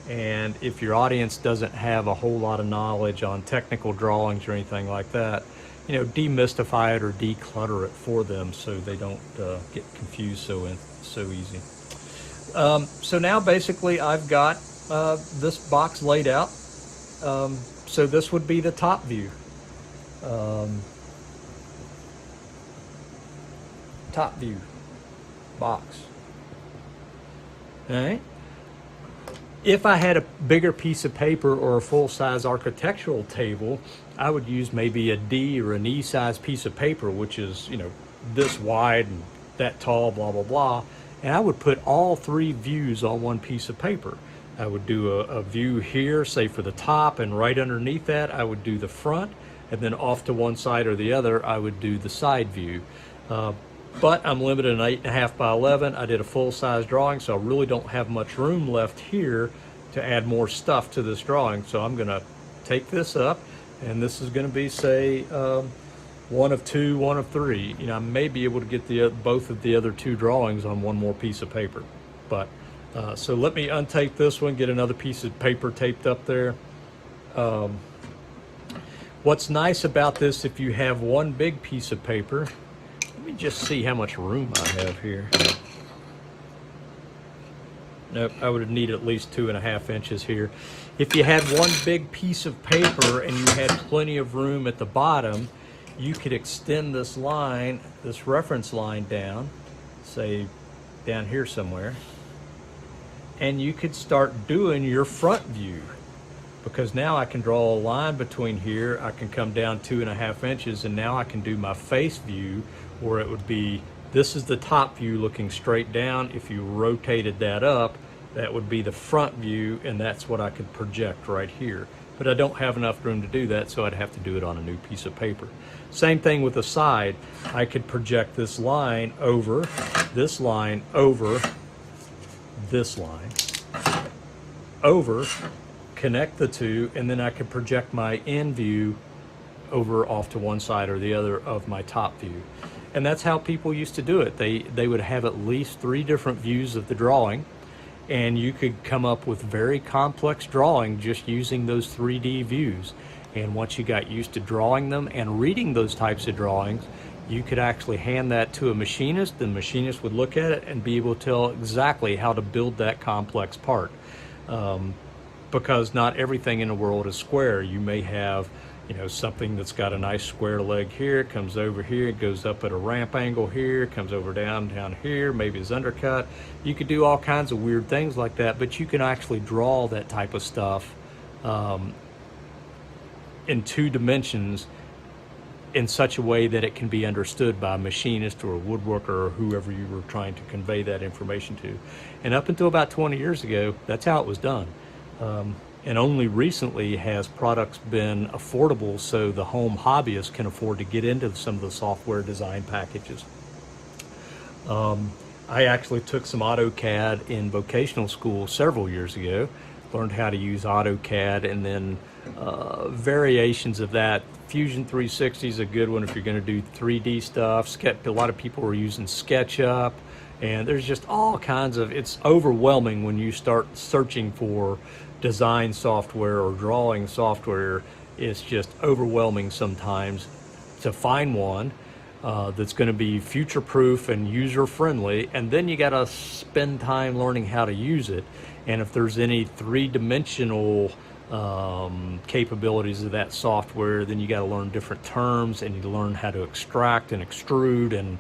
And if your audience doesn't have a whole lot of knowledge on technical drawings or anything like that, you know, demystify it or declutter it for them so they don't get confused so easy. So now basically I've got this box laid out. So this would be the top view. Top view box. All right. If I had a bigger piece of paper or a full-size architectural table, I would use maybe a D or an E size piece of paper, which is, you know, this wide and that tall, blah, blah, blah. And I would put all 3 views on one piece of paper. I would do a view here, say for the top, and right underneath that, I would do the front, and then off to one side or the other, I would do the side view. But I'm limited in 8.5 by 11. I did a full-size drawing, so I really don't have much room left here to add more stuff to this drawing. So I'm going to take this up, and this is going to be, say, one of two, one of three. You know, I may be able to get both of the other two drawings on one more piece of paper. But so let me untape this one, get another piece of paper taped up there. What's nice about this, if you have one big piece of paper, let me just see how much room I have here. Nope, I would need at least 2.5 inches here. If you had one big piece of paper and you had plenty of room at the bottom, you could extend this line, this reference line down, say down here somewhere, and you could start doing your front view. Because now I can draw a line between here, I can come down 2.5 inches, and now I can do my face view, where it would be, this is the top view looking straight down. If you rotated that up, that would be the front view, and that's what I could project right here. But I don't have enough room to do that, so I'd have to do it on a new piece of paper. Same thing with the side. I could project this line over, this line over, this line, over, connect the two, and then I could project my end view over off to one side or the other of my top view. And that's how people used to do it. They would have at least 3 different views of the drawing, and you could come up with very complex drawing just using those 3D views. And once you got used to drawing them and reading those types of drawings, you could actually hand that to a machinist. The machinist would look at it and be able to tell exactly how to build that complex part. Because not everything in the world is square. You may have, you know, something that's got a nice square leg here, it comes over here, it goes up at a ramp angle here, comes over down here, maybe it's undercut. You could do all kinds of weird things like that, but you can actually draw that type of stuff in 2 dimensions in such a way that it can be understood by a machinist or a woodworker or whoever you were trying to convey that information to. And up until about 20 years ago, that's how it was done. And only recently has products been affordable so the home hobbyist can afford to get into some of the software design packages. I actually took some AutoCAD in vocational school several years ago, learned how to use AutoCAD, and then variations of that. Fusion 360 is a good one if you're going to do 3D stuff. A lot of people are using SketchUp, and there's just all kinds of, it's overwhelming when you start searching for design software or drawing software. It's just overwhelming sometimes to find one that's going to be future-proof and user-friendly, and then you got to spend time learning how to use it. And if there's any 3-dimensional capabilities of that software, then you got to learn different terms, and you learn how to extract and extrude, and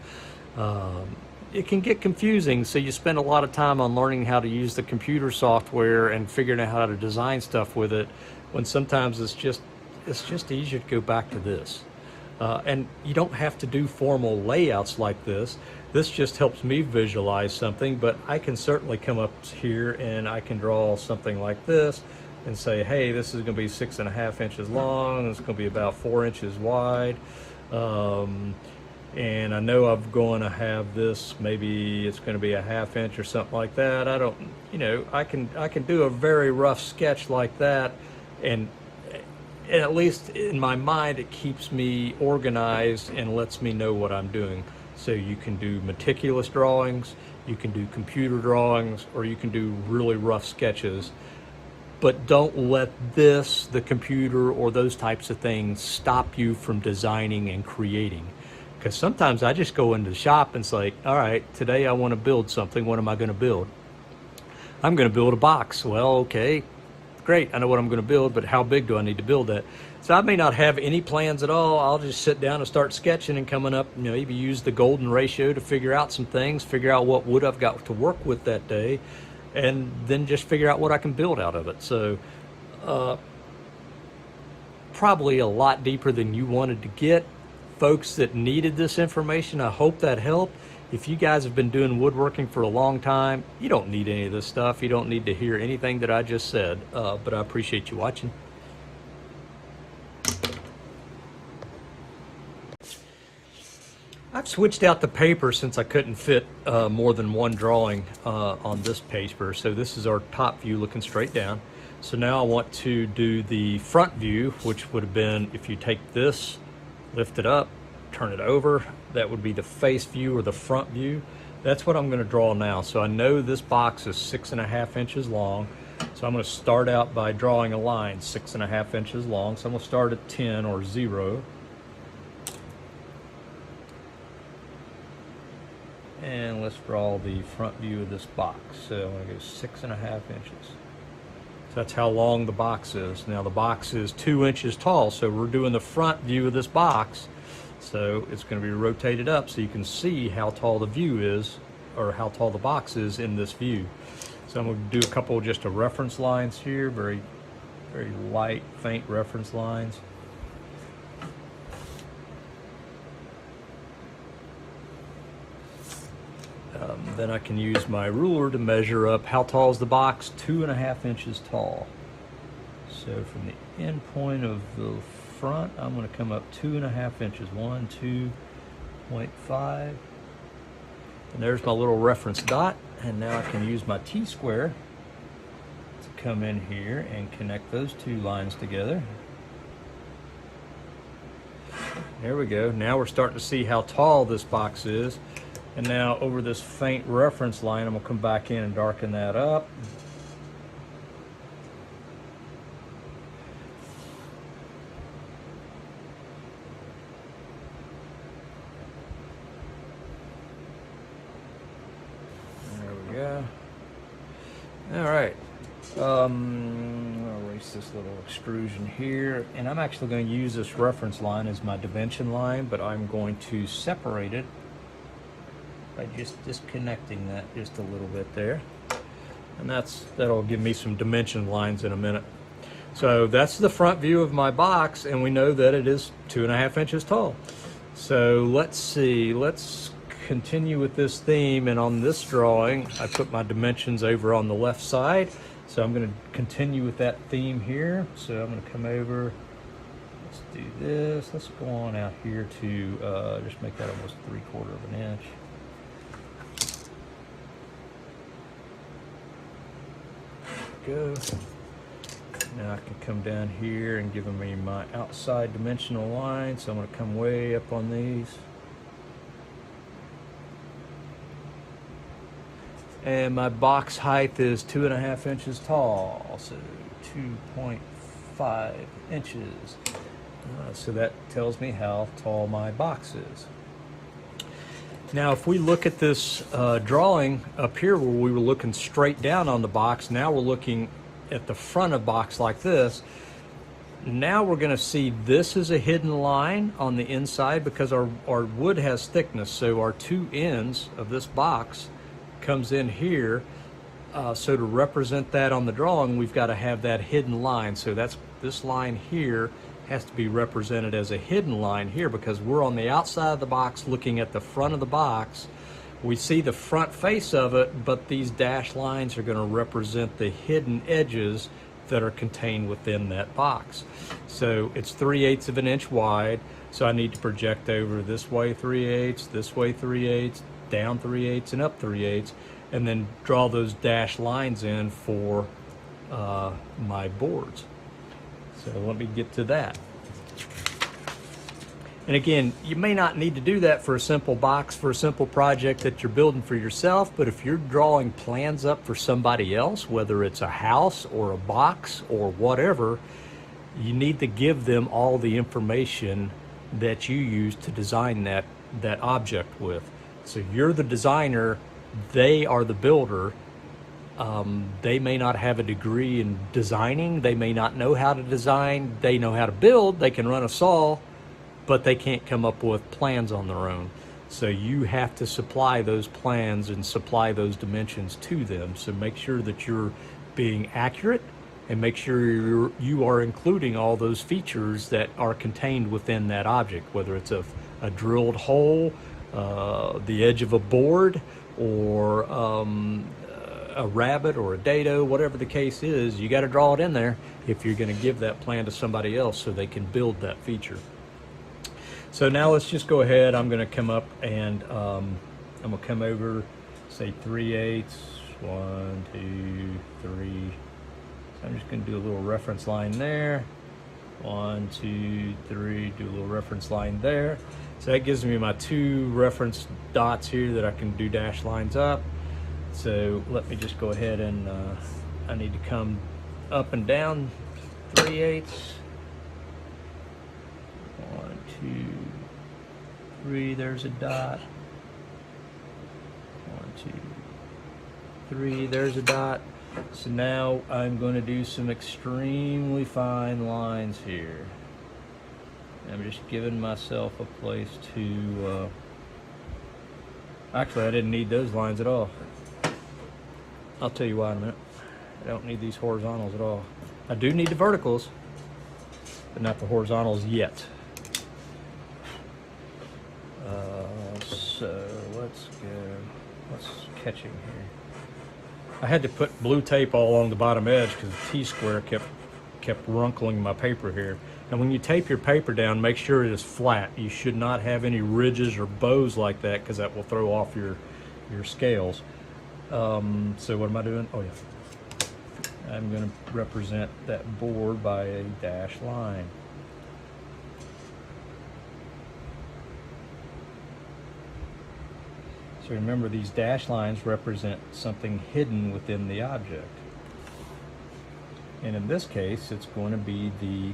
it can get confusing. So you spend a lot of time on learning how to use the computer software and figuring out how to design stuff with it, when sometimes it's just easier to go back to this. And you don't have to do formal layouts like this. This just helps me visualize something, but I can certainly come up here and I can draw something like this and say, hey, this is going to be 6.5 inches long, it's going to be about 4 inches wide, and I know I'm going to have this, maybe it's going to be a 1/2 inch or something like that. I don't, you know, I can do a very rough sketch like that, and at least in my mind it keeps me organized and lets me know what I'm doing. So you can do meticulous drawings, you can do computer drawings, or you can do really rough sketches. But don't let this, the computer, or those types of things stop you from designing and creating. Because sometimes I just go into the shop and it's like, all right, today I want to build something. What am I going to build? I'm going to build a box. Well, okay, great. I know what I'm going to build, but how big do I need to build that? So I may not have any plans at all. I'll just sit down and start sketching and coming up, you know, maybe use the golden ratio to figure out some things, figure out what wood I've got to work with that day, and then just figure out what I can build out of it. So probably a lot deeper than you wanted to get. Folks that needed this information, I hope that helped. If you guys have been doing woodworking for a long time, you don't need any of this stuff. You don't need to hear anything that I just said, but I appreciate you watching. I've switched out the paper since I couldn't fit more than one drawing on this paper. So this is our top view looking straight down. So now I want to do the front view, which would have been, if you take this, lift it up, turn it over. That would be the face view or the front view. That's what I'm going to draw now. So I know this box is 6.5 inches long. So I'm going to start out by drawing a line 6.5 inches long. So I'm going to start at 10 or 0. And let's draw the front view of this box. So I'm going to go 6.5 inches. So that's how long the box is. Now the box is 2 inches tall, so we're doing the front view of this box. So it's going to be rotated up so you can see how tall the view is, or how tall the box is in this view. So I'm going to do a couple just of reference lines here, very light, faint reference lines. Then I can use my ruler to measure up how tall is the box. 2.5 inches tall. So from the end point of the front, I'm going to come up 2.5 inches. 1, 2.5. And there's my little reference dot. And now I can use my T-square to come in here and connect those two lines together. There we go. Now we're starting to see how tall this box is. And now over this faint reference line, I'm going to come back in and darken that up. There we go. All right. I'll erase this little extrusion here. And I'm actually going to use this reference line as my dimension line, but I'm going to separate it by just disconnecting that just a little bit there. And that'll give me some dimension lines in a minute. So that's the front view of my box, and we know that it is 2.5 inches tall. So let's see, let's continue with this theme, and on this drawing, I put my dimensions over on the left side. So I'm gonna continue with that theme here. So I'm gonna come over, let's do this. Let's go on out here to just make that almost 3/4 of an inch. Go. Now I can come down here and give me my outside dimensional line. So I'm going to come way up on these. And my box height is 2.5 inches tall, so 2.5 inches. So that tells me how tall my box is. Now, if we look at this drawing up here where we were looking straight down on the box, now we're looking at the front of the box like this. Now we're going to see this is a hidden line on the inside because our wood has thickness. So our two ends of this box comes in here. So to represent that on the drawing, we've got to have that hidden line. So that's this line here has to be represented as a hidden line here because we're on the outside of the box looking at the front of the box. We see the front face of it, but these dashed lines are going to represent the hidden edges that are contained within that box. So it's 3/8 of an inch wide, so I need to project over this way 3/8, this way 3/8, down 3/8, and up 3/8, and then draw those dashed lines in for my boards. So let me get to that. And again, you may not need to do that for a simple box, for a simple project that you're building for yourself, but if you're drawing plans up for somebody else, whether it's a house or a box or whatever, you need to give them all the information that you use to design that object with. So you're the designer, they are the builder. They may not have a degree in designing, they may not know how to design, they know how to build, they can run a saw, but they can't come up with plans on their own. So you have to supply those plans and supply those dimensions to them. So make sure that you're being accurate and make sure you are including all those features that are contained within that object, whether it's a drilled hole, the edge of a board, or a rabbit or a dado, whatever the case is. You got to draw it in there if you're going to give that plan to somebody else so they can build that feature. So now let's just go ahead. I'm going to come up and I'm going to come over, say 3/8, 1, 2, 3. So I'm just going to do a little reference line there. 1, 2, 3, do a little reference line there. So that gives me my 2 reference dots here that I can do dash lines up. So let me just go ahead and I need to come up and down 3/8. 1, 2, 3, there's a dot. 1, 2, 3, there's a dot. So now I'm going to do some extremely fine lines here. I'm just giving myself a place to, actually I didn't need those lines at all. I'll tell you why in a minute. I don't need these horizontals at all. I do need the verticals, but not the horizontals yet. So let's go, what's catching here? I had to put blue tape all along the bottom edge because the T-square kept runkling my paper here. And when you tape your paper down, make sure it is flat. You should not have any ridges or bows like that because that will throw off your scales. So what am I doing? Oh yeah. I'm going to represent that board by a dash line. So remember, these dash lines represent something hidden within the object. And in this case, it's going to be the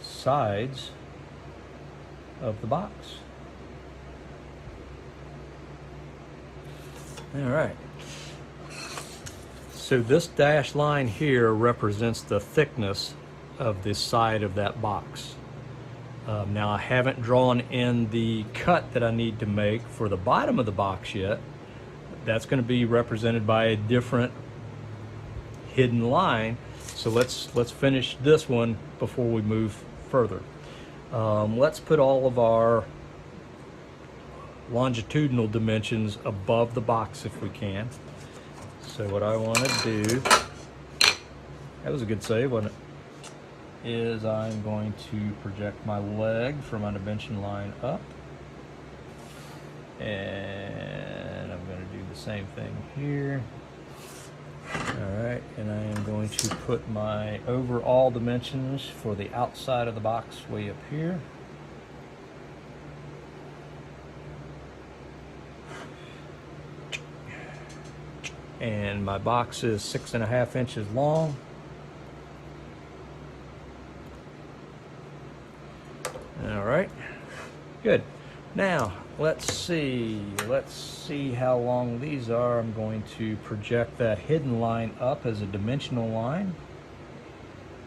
sides of the box. All right. So this dash line here represents the thickness of the side of that box. Now I haven't drawn in the cut that I need to make for the bottom of the box yet. That's going to be represented by a different hidden line. So let's finish this one before we move further. Let's put all of our longitudinal dimensions above the box if we can. So what I want to do, that was a good save, wasn't it? Is I'm going to project my leg from my dimension line up, and I'm going to do the same thing here. All right, and I am going to put my overall dimensions for the outside of the box way up here. And my box is 6.5 inches long. All right, good. Now let's see how long these are. I'm going to project that hidden line up as a dimensional line,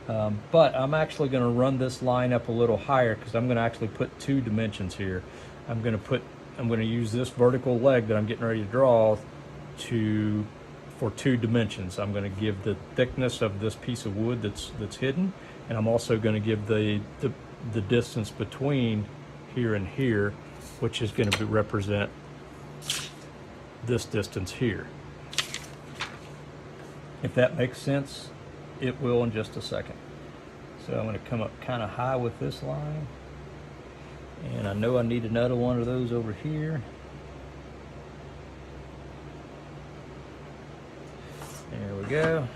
but I'm actually going to run this line up a little higher because I'm going to actually put 2 dimensions here. I'm going to use this vertical leg that I'm getting ready to draw for 2 dimensions. I'm going to give the thickness of this piece of wood that's hidden, and I'm also going to give the distance between here and here, which is going to represent this distance here. If that makes sense, it will in just a second. So I'm going to come up kind of high with this line, and I know I need another one of those over here. There we go.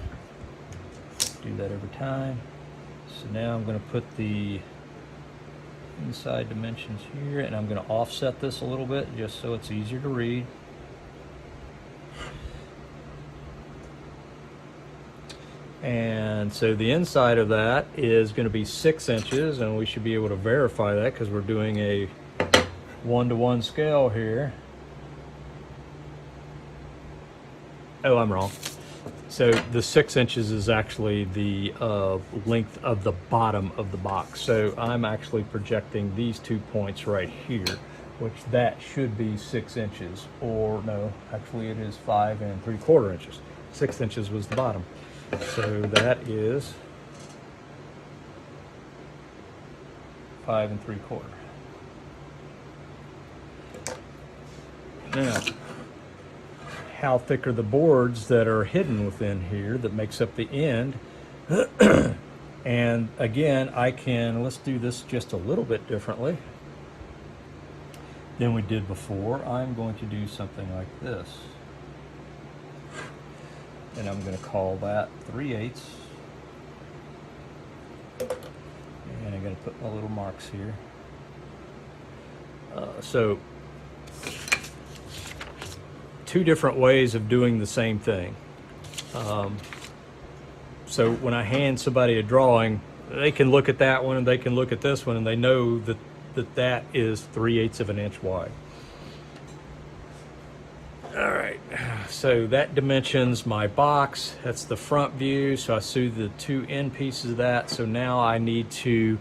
Do that every time. So now I'm going to put the inside dimensions here, and I'm going to offset this a little bit just so it's easier to read. And so the inside of that is going to be 6 inches, and we should be able to verify that because we're doing a 1-to-1 scale here. Oh, I'm wrong. So the 6 inches is actually the length of the bottom of the box. So I'm actually projecting these 2 points right here, which that should be 6 inches, or no, actually it is 5 3/4 inches. 6 inches was the bottom. So that is 5 3/4. Now, how thick are the boards that are hidden within here that makes up the end? And again, let's do this just a little bit differently than we did before. I'm going to do something like this, and I'm going to call that 3/8, and I'm going to put my little marks here. So two different ways of doing the same thing. So when I hand somebody a drawing, they can look at that one and they can look at this one and they know that that is 3/8 of an inch wide. All right, so that dimensions my box. That's the front view. So I see the two end pieces of that. So now I need to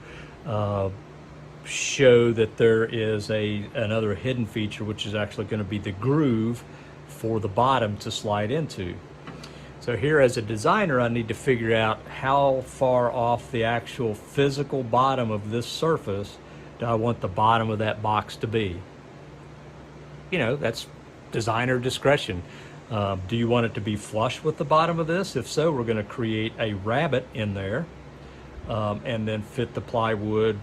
show that there is another hidden feature, which is actually going to be the groove for the bottom to slide into. So here as a designer, I need to figure out how far off the actual physical bottom of this surface do I want the bottom of that box to be. You know, that's designer discretion. Do you want it to be flush with the bottom of this? If so, we're going to create a rabbet in there and then fit the plywood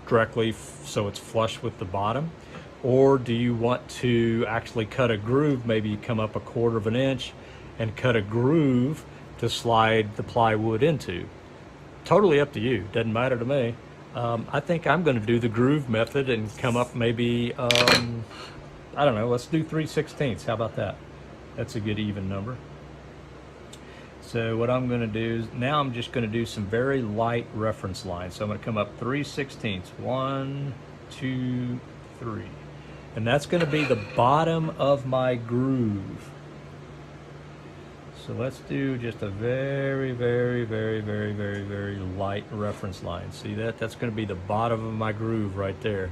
directly so it's flush with the bottom. Or do you want to actually cut a groove, maybe come up 1/4 of an inch and cut a groove to slide the plywood into? Totally up to you, doesn't matter to me. I think I'm going to do the groove method and come up maybe, I don't know, let's do 3/16. How about that? That's a good even number. So what I'm going to do is, now I'm just going to do some very light reference lines. So I'm going to come up 3/16. 1, 2, 3. And that's going to be the bottom of my groove. So let's do just a very, very, very, very, very, very light reference line. See that? That's going to be the bottom of my groove right there.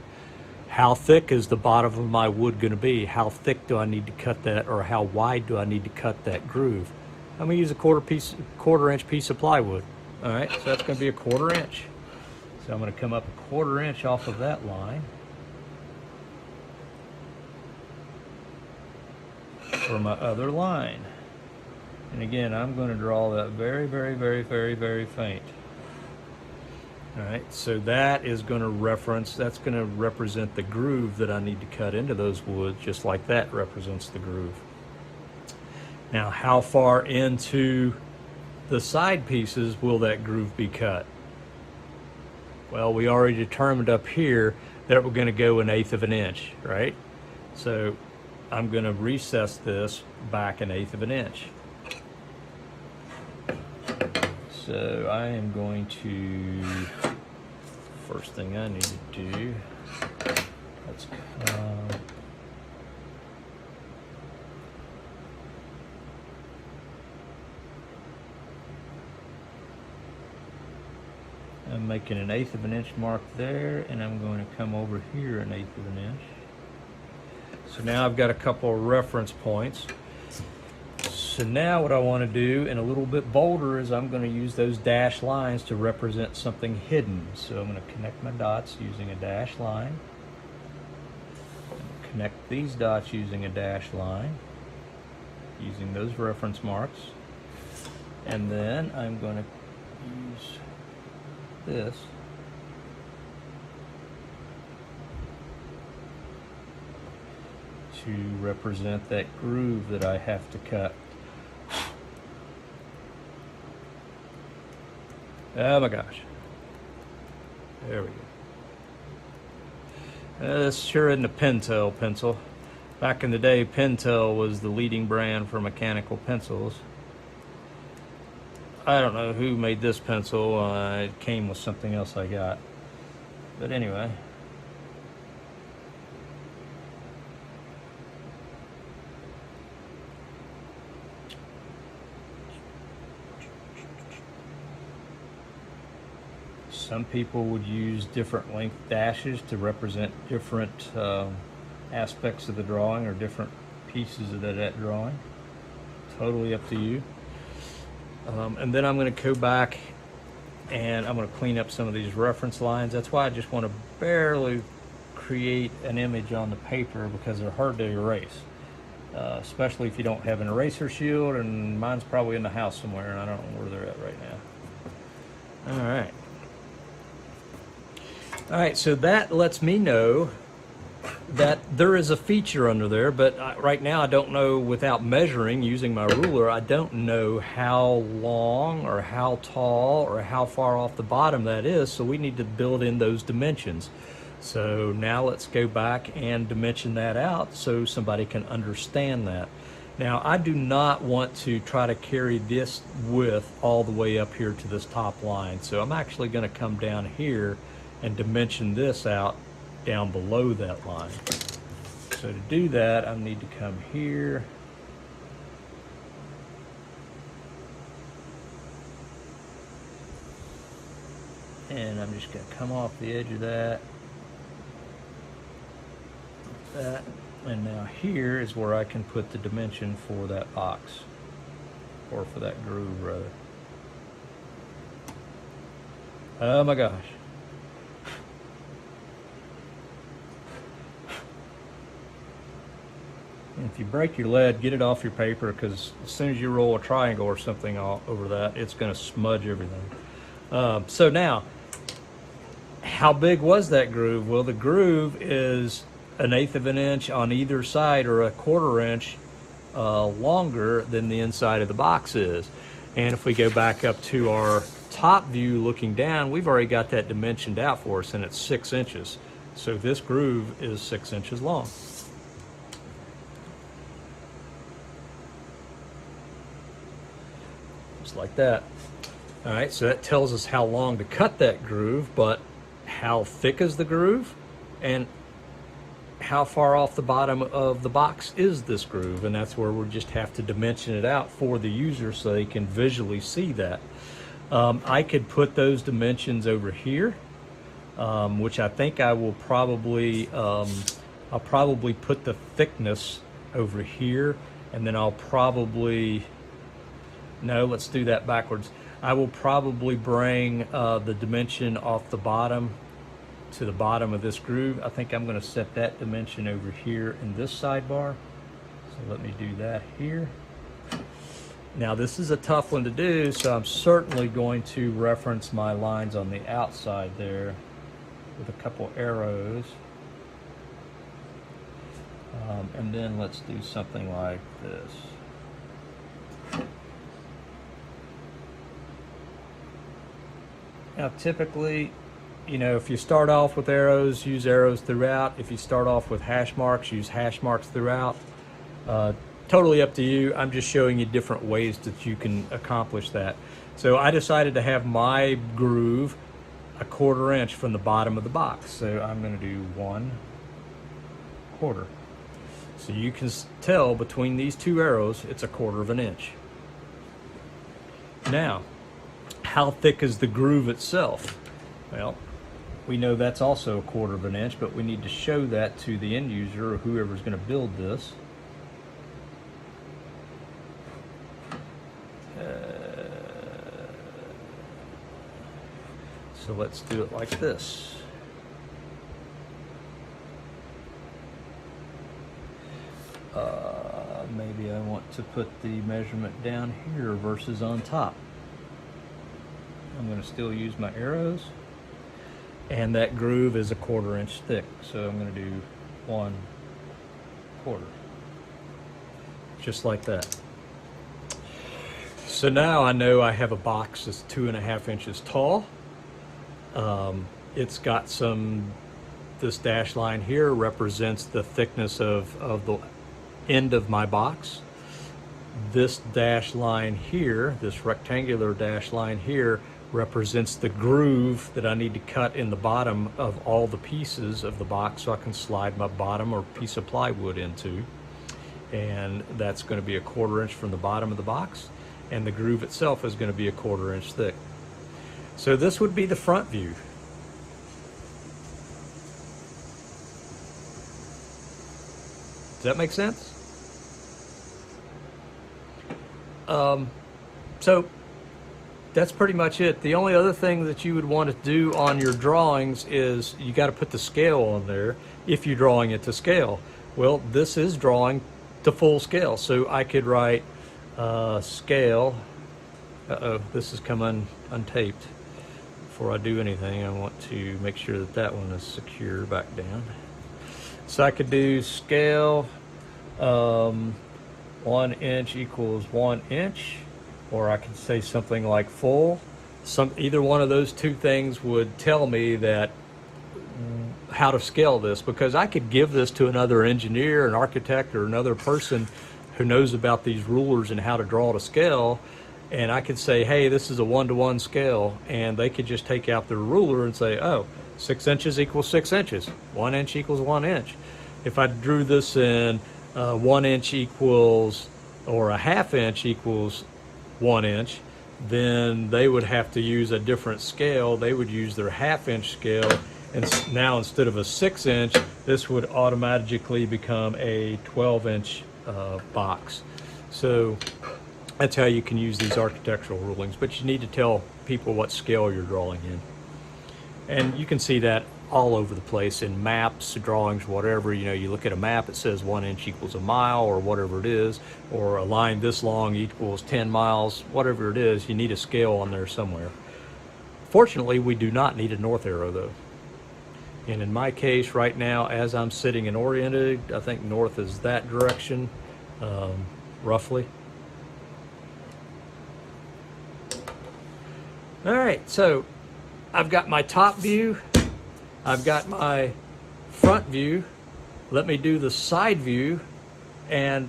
How thick is the bottom of my wood going to be? How thick do I need to cut that, or how wide do I need to cut that groove? I'm going to use a 1/4 inch piece of plywood. All right, so that's going to be 1/4 inch. So I'm going to come up 1/4 inch off of that line for my other line. And again, I'm going to draw that very, very, very, very, very faint. All right, so that is going to that's going to represent the groove that I need to cut into those woods, just like that represents the groove. Now, how far into the side pieces will that groove be cut? Well, we already determined up here that we're going to go 1/8 of an inch, right? So I'm going to recess this back 1/8 of an inch. So I am going to, first thing I need to do, let's I'm making 1/8 of an inch mark there, and I'm going to come over here 1/8 of an inch. So now I've got a couple of reference points. So now what I want to do, and a little bit bolder, is I'm going to use those dashed lines to represent something hidden. So I'm going to connect my dots using a dashed line. Connect these dots using a dashed line, using those reference marks. And then I'm going to use this to represent that groove that I have to cut. Oh my gosh. There we go. This sure isn't a Pentel pencil. Back in the day, Pentel was the leading brand for mechanical pencils. I don't know who made this pencil. It came with something else I got. But anyway. Some people would use different length dashes to represent different aspects of the drawing or different pieces of that drawing. Totally up to you. And then I'm going to go back and I'm going to clean up some of these reference lines. That's why I just want to barely create an image on the paper, because they're hard to erase, especially if you don't have an eraser shield, and mine's probably in the house somewhere and I don't know where they're at right now. All right. All right, so that lets me know that there is a feature under there, but right now I don't know, without measuring using my ruler, I don't know how long or how tall or how far off the bottom that is, so we need to build in those dimensions. So now let's go back and dimension that out so somebody can understand that. Now I do not want to try to carry this width all the way up here to this top line. So I'm actually going to come down here and dimension this out down below that line. So to do that, I need to come here. And I'm just going to come off the edge of that. That. And now here is where I can put the dimension for that box, or for that groove rather. Oh my gosh. And if you break your lead, get it off your paper, because as soon as you roll a triangle or something all over that, it's going to smudge everything. So now, how big was that groove? Well, the groove is 1/8 of an inch on either side, or 1/4 inch longer than the inside of the box is. And if we go back up to our top view looking down, we've already got that dimensioned out for us, and it's 6 inches. So this groove is 6 inches long. Just like that. All right, so that tells us how long to cut that groove, but how thick is the groove, and how far off the bottom of the box is this groove, and that's where we just have to dimension it out for the user so they can visually see that. I could put those dimensions over here, which I think I will probably, I'll probably put the thickness over here, and then I'll probably, no, let's do that backwards. I will probably bring the dimension off the bottom to the bottom of this groove. I think I'm going to set that dimension over here in this sidebar. So let me do that here. Now this is a tough one to do, so I'm certainly going to reference my lines on the outside there with a couple arrows. And then let's do something like this. Now typically, you know, if you start off with arrows, use arrows throughout. If you start off with hash marks, use hash marks throughout. Totally up to you. I'm just showing you different ways that you can accomplish that. So I decided to have my groove 1/4 inch from the bottom of the box. So I'm going to do 1/4. So you can tell between these two arrows, it's 1/4 of an inch. Now, how thick is the groove itself? Well, we know that's also 1/4 of an inch, but we need to show that to the end user or whoever's going to build this. So let's do it like this. Maybe I want to put the measurement down here versus on top. I'm going to still use my arrows, and that groove is 1/4 inch thick, so I'm going to do 1/4, just like that. So now I know I have a box that's 2.5 inches tall. It's got this dash line here represents the thickness of the end of my box. This dash line here, this rectangular dash line here, represents the groove that I need to cut in the bottom of all the pieces of the box so I can slide my bottom or piece of plywood into. And that's going to be 1/4 inch from the bottom of the box, and the groove itself is going to be 1/4 inch thick. So this would be the front view. Does that make sense? So that's pretty much it. The only other thing that you would want to do on your drawings is you got to put the scale on there if you're drawing it to scale. Well, this is drawing to full scale, so I could write scale. This has come untaped. Before I do anything, I want to make sure that that one is secure back down. So I could do scale 1 inch equals 1 inch, or I could say something like full. Either one of those two things would tell me that how to scale this, because I could give this to another engineer, an architect, or another person who knows about these rulers and how to draw to scale, and I could say, hey, this is a 1-to-1 scale, and they could just take out their ruler and say, oh, 6 inches equals 6 inches, 1 inch equals 1 inch. If I drew this in 1 inch equals, or a ½ inch equals 1 inch, then they would have to use a different scale. They would use their ½ inch scale, and now instead of a 6 inch, this would automatically become a 12 inch box. So that's how you can use these architectural rulings, but you need to tell people what scale you're drawing in. And you can see that all over the place in maps, drawings, whatever. You know, you look at a map, it says 1 inch equals a mile, or whatever it is, or a line this long equals 10 miles, whatever it is, you need a scale on there somewhere. Fortunately, we do not need a north arrow though. And in my case right now, as I'm sitting and oriented, I think north is that direction, roughly. All right, so I've got my top view, I've got my front view. Let me do the side view, and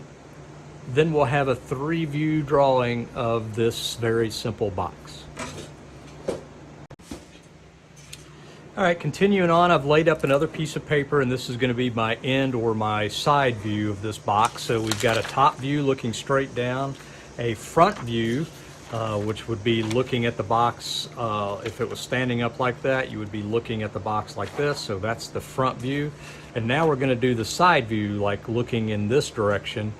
then we'll have a 3-view drawing of this very simple box. All right, continuing on, I've laid up another piece of paper, and this is going to be my end or my side view of this box. So we've got a top view looking straight down, a front view, which would be looking at the box. If it was standing up like that, you would be looking at the box like this. So that's the front view. And now we're going to do the side view, like looking in this direction.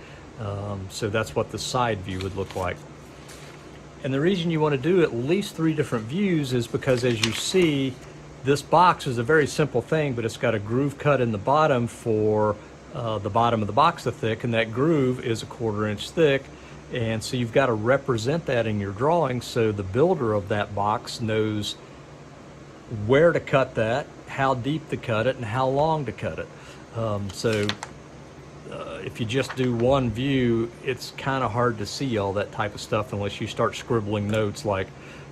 So that's what the side view would look like. And the reason you want to do at least 3 different views is because, as you see, this box is a very simple thing, but it's got a groove cut in the bottom for the bottom of the box to thick, and that groove is a 1/4 inch thick. And so you've got to represent that in your drawing, so the builder of that box knows where to cut that, how deep to cut it, and how long to cut it. If you just do one view, it's kind of hard to see all that type of stuff unless you start scribbling notes, like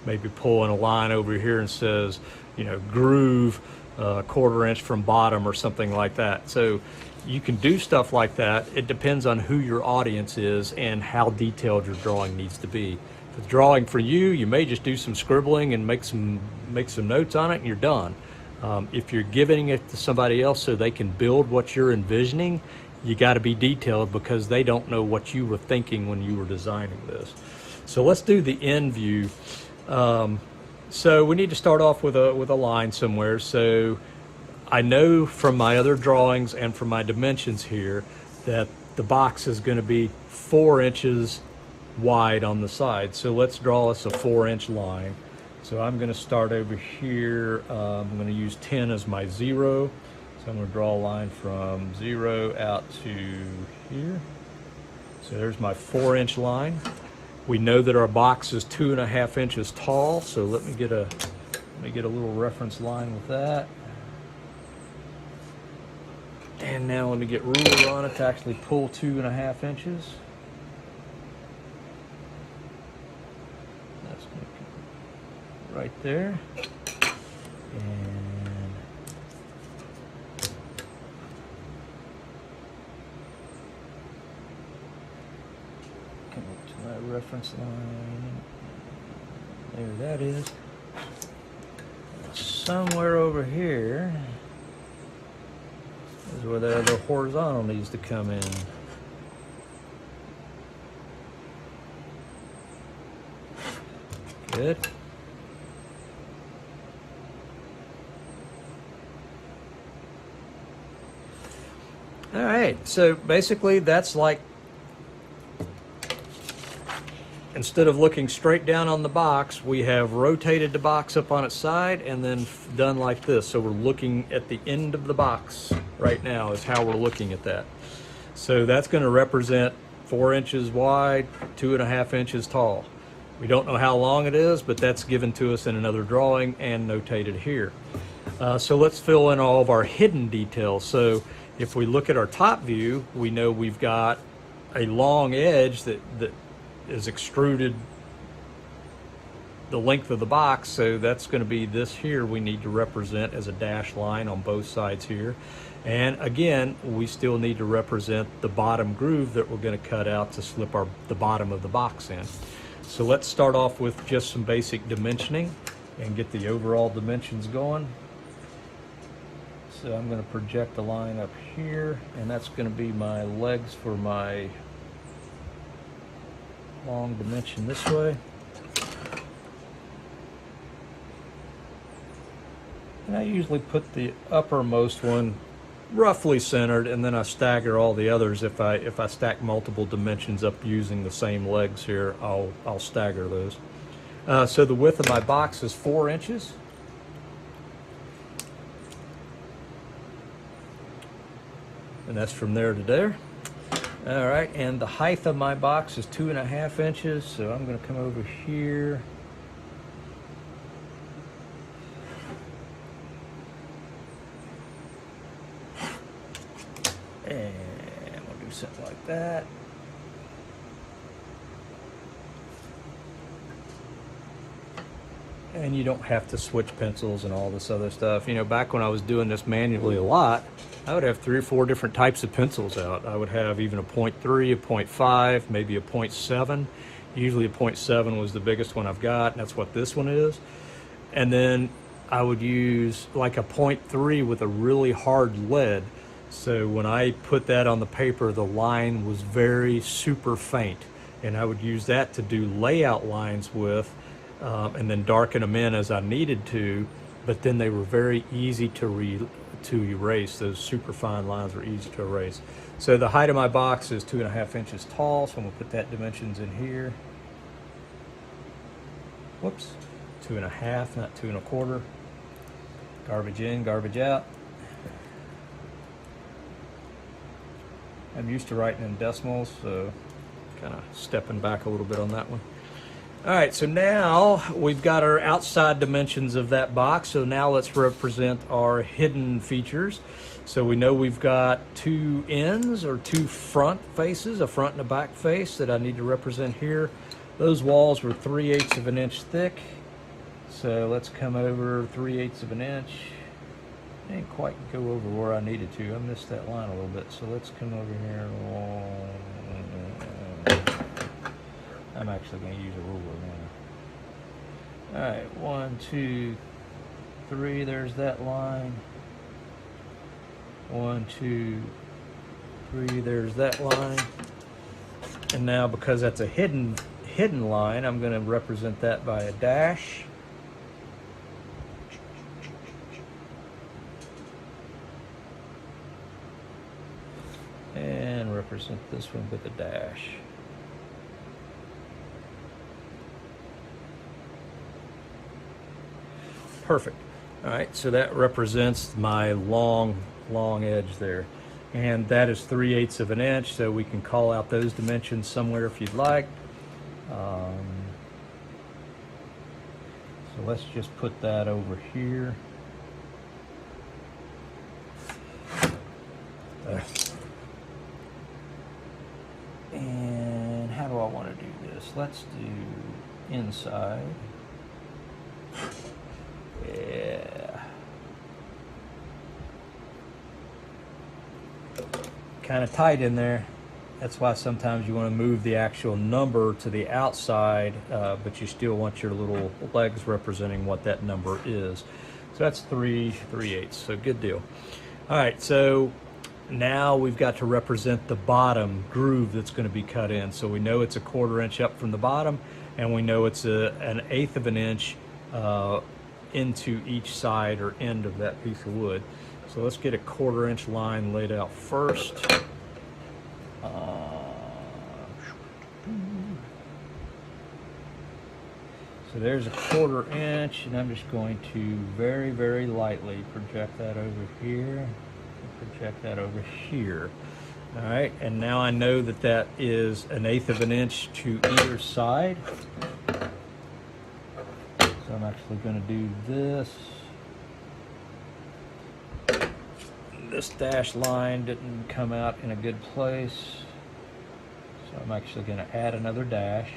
maybe pulling a line over here and says, you know, groove 1/4 inch from bottom or something like that. So you can do stuff like that. It depends on who your audience is and how detailed your drawing needs to be. If it's drawing for you, you may just do some scribbling and make some notes on it, and you're done. If you're giving it to somebody else so they can build what you're envisioning, you got to be detailed, because they don't know what you were thinking when you were designing this. So let's do the end view. So we need to start off with a line somewhere. So I know from my other drawings and from my dimensions here that the box is going to be 4 inches wide on the side. So let's draw us a 4-inch line. So I'm going to start over here. I'm going to use 10 as my 0. So I'm going to draw a line from 0 out to here. So there's my 4-inch line. We know that our box is 2.5 inches tall. So let me get a little reference line with that. And now let me get ruler on it to actually pull 2.5 inches. That's going to come right there. And come up to my reference line. There that is. Somewhere over here is where the other horizontal needs to come in. Good. All right, so basically that's like, instead of looking straight down on the box, we have rotated the box up on its side and then done like this. So we're looking at the end of the box right now is how we're looking at that. So that's going to represent 4 inches wide, 2.5 inches tall. We don't know how long it is, but that's given to us in another drawing and notated here. So let's fill in all of our hidden details. So if we look at our top view, we know we've got a long edge that is extruded. the length of the box, so that's going to be this here we need to represent as a dashed line on both sides here. And again, we still need to represent the bottom groove that we're going to cut out to slip the bottom of the box in. So let's start off with just some basic dimensioning and get the overall dimensions going. So I'm going to project a line up here, and that's going to be my legs for my long dimension this way. And I usually put the uppermost one roughly centered, and then I stagger all the others. If I stack multiple dimensions up using the same legs here, I'll stagger those. So the width of my box is 4 inches. And that's from there to there. All right, and the height of my box is 2.5 inches. So I'm going to come over here. And we'll do something like that. And you don't have to switch pencils and all this other stuff. You know, back when I was doing this manually a lot, I would have 3 or 4 different types of pencils out. I would have even a 0.3, a 0.5, maybe a 0.7. Usually a 0.7 was the biggest one I've got, and that's what this one is. And then I would use like a 0.3 with a really hard lead. So when I put that on the paper, the line was very super faint. And I would use that to do layout lines with, and then darken them in as I needed to. But then they were very easy to erase. Those super fine lines were easy to erase. So the height of my box is 2.5 inches tall. So I'm gonna put that dimensions in here. Whoops, 2.5, not 2 1/4. Garbage in, garbage out. I'm used to writing in decimals, so kind of stepping back a little bit on that one. All right, so now we've got our outside dimensions of that box. So now let's represent our hidden features. So we know we've got 2 ends or 2 front faces, a front and a back face that I need to represent here. Those walls were 3/8 of an inch thick. So let's come over 3/8 of an inch. Didn't quite go over where I needed to. I missed that line a little bit. So let's come over here. I'm actually going to use a ruler now. All right, 1, 2, 3. There's that line. 1, 2, 3. There's that line. And now, because that's a hidden line, I'm going to represent that by a dash. And represent this one with a dash. Perfect. All right, so that represents my long edge there. And that is 3/8 of an inch, so we can call out those dimensions somewhere if you'd like. So let's just put that over here. And how do I want to do this? Let's do inside. Yeah. Kind of tight in there. That's why sometimes you want to move the actual number to the outside, but you still want your little legs representing what that number is. So that's 3/8. So good deal. All right, so now we've got to represent the bottom groove that's going to be cut in. So we know it's a 1/4 inch up from the bottom, and we know it's an 1/8 of an inch into each side or end of that piece of wood. So let's get a 1/4 inch line laid out first. So there's a 1/4 inch, and I'm just going to very, very lightly project that over here, and project that over here. All right, and now I know that that is an 1/8 of an inch to either side. So I'm actually going to do this. This dashed line didn't come out in a good place, so I'm actually going to add another dash.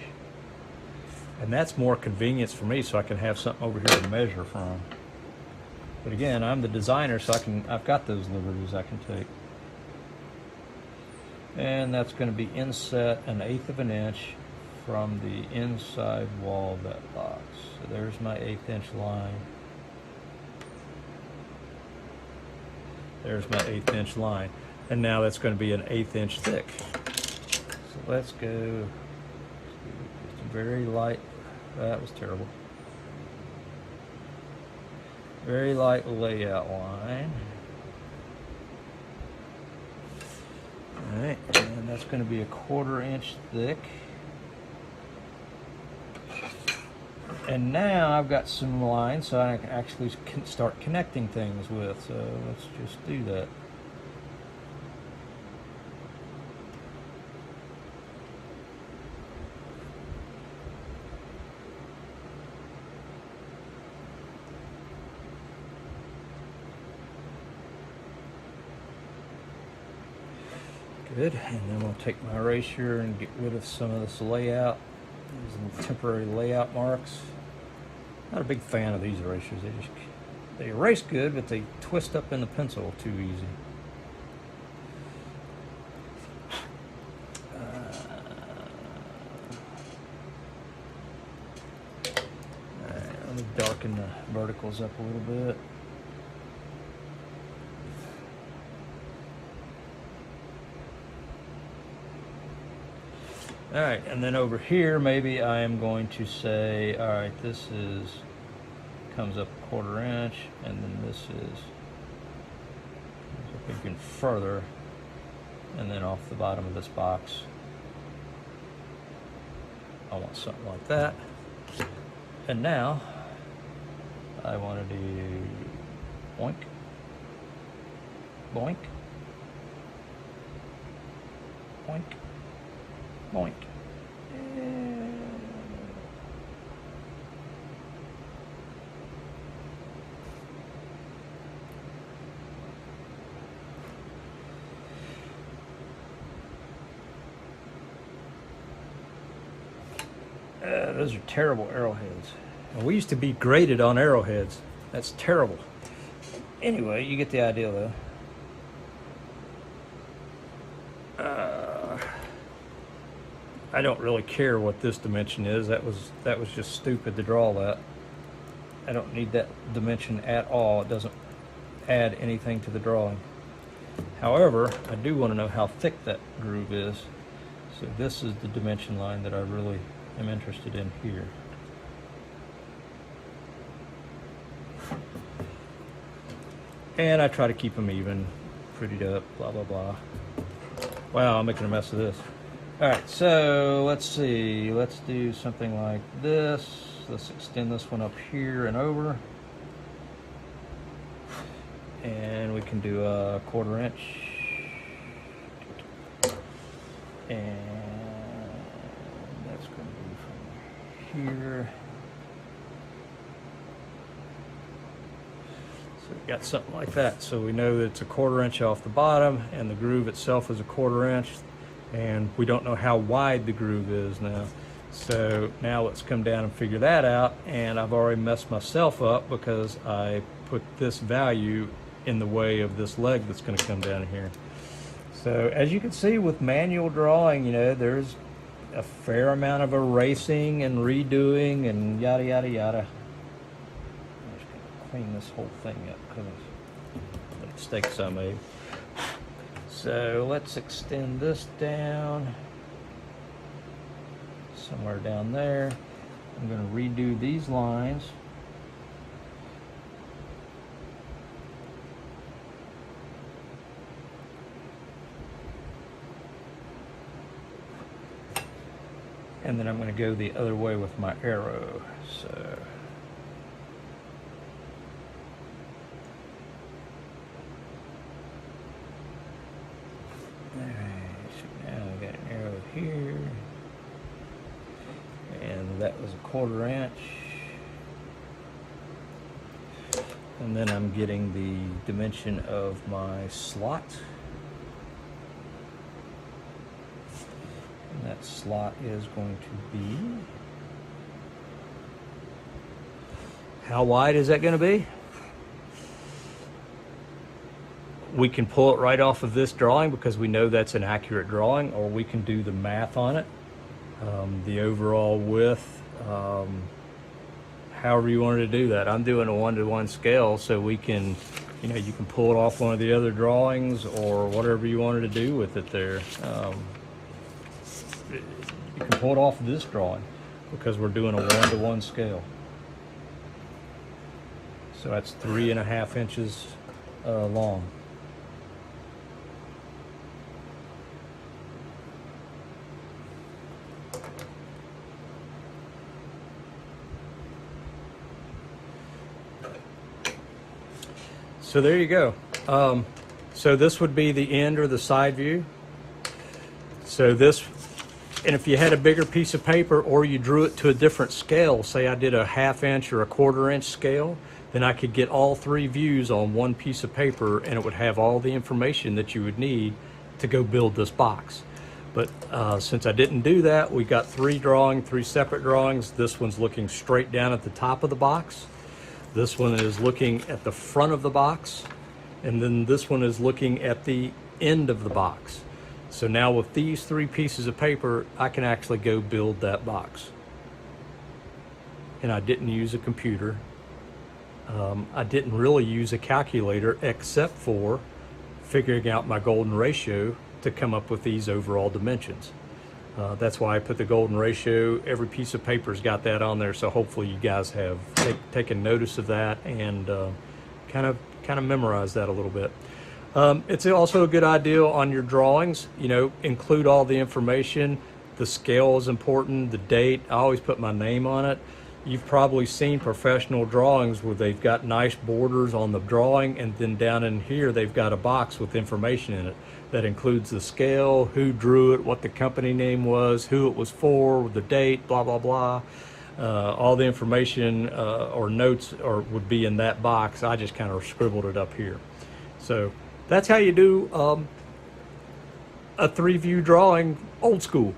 And that's more convenience for me, so I can have something over here to measure from. But again, I'm the designer, so I've got those liberties I can take. And that's going to be inset 1/8 of an inch from the inside wall of that box. So there's my 1/8 inch line. There's my 1/8 inch line. And now that's going to be 1/8 inch thick. So let's go just a very light, that was terrible. Very light layout line. Alright, and that's going to be 1/4 inch thick. And now I've got some lines so I can actually start connecting things with. So let's just do that. Good, and then we'll take my eraser and get rid of some of this layout. These temporary layout marks. Not a big fan of these erasers. They erase good, but they twist up in the pencil too easy. Alright, let me darken the verticals up a little bit. All right, and then over here, maybe I am going to say, all right, this comes up 1/4 inch, and then this is up even further, and then off the bottom of this box, I want something like that. And now, I want to do boink, boink, boink, boink. Those are terrible arrowheads. And we used to be graded on arrowheads. That's terrible. Anyway, you get the idea though. I don't really care what this dimension is. That was just stupid to draw that. I don't need that dimension at all. It doesn't add anything to the drawing. However, I do want to know how thick that groove is. So this is the dimension line that I really am interested in here. And I try to keep them even, prettied up, blah, blah, blah. Wow, I'm making a mess of this. All right, so let's see. Let's do something like this. Let's extend this one up here and over. And we can do a 1/4 inch. And that's going to be from here. So we got something like that. So we know that it's a 1/4 inch off the bottom, and the groove itself is a 1/4 inch. And we don't know how wide the groove is now. So now let's come down and figure that out. And I've already messed myself up because I put this value in the way of this leg that's going to come down here. So as you can see with manual drawing, you know, there's a fair amount of erasing and redoing and yada, yada, yada. I'm just going to clean this whole thing up because of the mistakes I made. So let's extend this down somewhere down there. I'm going to redo these lines. And then I'm going to go the other way with my arrow. So here, and that was a 1/4 inch, and then I'm getting the dimension of my slot, and that slot is going to be How wide is that going to be? We can pull it right off of this drawing because we know that's an accurate drawing, or we can do the math on it. The overall width, however you wanted to do that. I'm doing a 1-to-1 scale, so we can, you know, you can pull it off one of the other drawings or whatever you wanted to do with it there. You can pull it off of this drawing because we're doing a 1-to-1 scale. So that's 3.5 inches long. So there you go. So this would be the end or the side view. So this, and if you had a bigger piece of paper or you drew it to a different scale, say I did a 1/2 inch or a 1/4 inch scale, then I could get all 3 views on one piece of paper and it would have all the information that you would need to go build this box. But since I didn't do that, we got 3 separate drawings. This one's looking straight down at the top of the box. This one is looking at the front of the box, and then this one is looking at the end of the box. So now with these 3 pieces of paper, I can actually go build that box. And I didn't use a computer. I didn't really use a calculator except for figuring out my golden ratio to come up with these overall dimensions. That's why I put the golden ratio. Every piece of paper's got that on there, so hopefully you guys have taken notice of that and kind of memorized that a little bit. It's also a good idea on your drawings, you know, include all the information. The scale is important, the date. I always put my name on it. You've probably seen professional drawings where they've got nice borders on the drawing, and then down in here they've got a box with information in it that includes the scale, who drew it, what the company name was, who it was for, the date, blah, blah, blah. All the information or notes would be in that box. I just kind of scribbled it up here. So that's how you do a 3-view drawing, old school.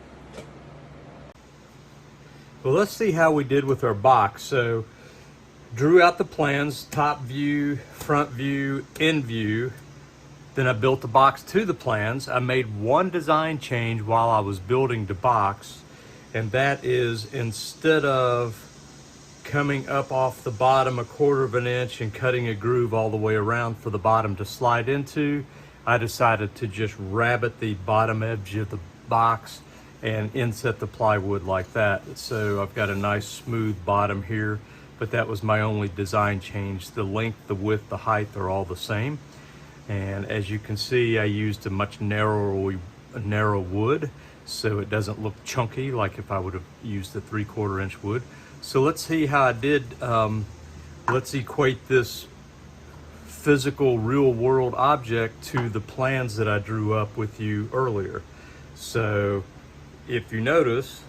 Well, let's see how we did with our box. So drew out the plans, top view, front view, end view. Then I built the box to the plans. I made one design change while I was building the box, and that is, instead of coming up off the bottom 1/4 inch and cutting a groove all the way around for the bottom to slide into, I decided to just rabbet the bottom edge of the box and inset the plywood like that. So I've got a nice smooth bottom here, but that was my only design change. The length, the width, the height are all the same. And as you can see, I used a much narrow wood, so it doesn't look chunky like if I would have used a 3/4 inch wood. So let's see how I did. Let's equate this physical real world object to the plans that I drew up with you earlier. So if you notice,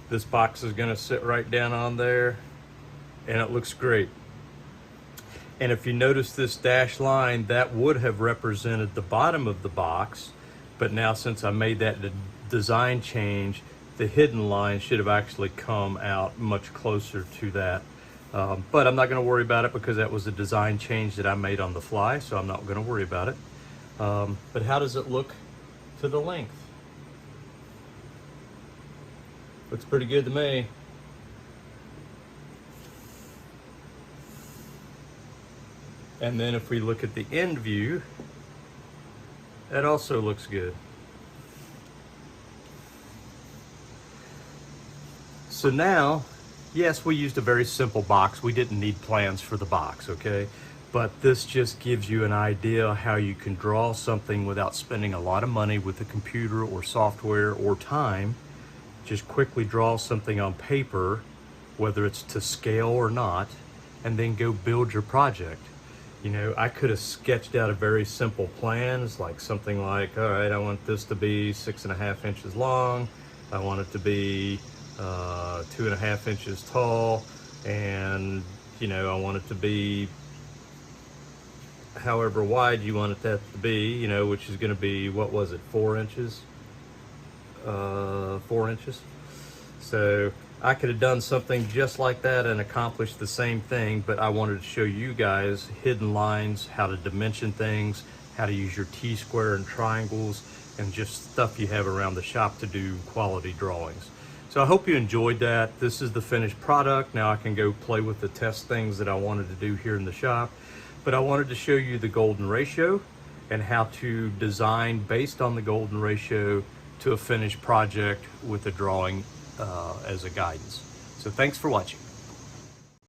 this box is going to sit right down on there, and it looks great. And if you notice this dashed line, that would have represented the bottom of the box, but now since I made that design change, the hidden line should have actually come out much closer to that. But I'm not going to worry about it because that was a design change that I made on the fly, so I'm not going to worry about it. But how does it look to the length? Looks pretty good to me. And then if we look at the end view, that also looks good. So now, yes, we used a very simple box. We didn't need plans for the box, okay? But this just gives you an idea how you can draw something without spending a lot of money with a computer or software or time. Just quickly draw something on paper, whether it's to scale or not, and then go build your project. You know, I could have sketched out a very simple plans, like something like, all right, I want this to be 6.5 inches long. I want it to be 2.5 inches tall. And, you know, I want it to be however wide you want it that to be, you know, which is going to be, what was it, 4 inches? 4 inches. So I could have done something just like that and accomplished the same thing, but I wanted to show you guys hidden lines, how to dimension things, how to use your T-square and triangles, and just stuff you have around the shop to do quality drawings. So I hope you enjoyed that. This is the finished product. Now I can go play with the test things that I wanted to do here in the shop. But I wanted to show you the golden ratio and how to design based on the golden ratio to a finished project with a drawing as a guidance. So thanks for watching.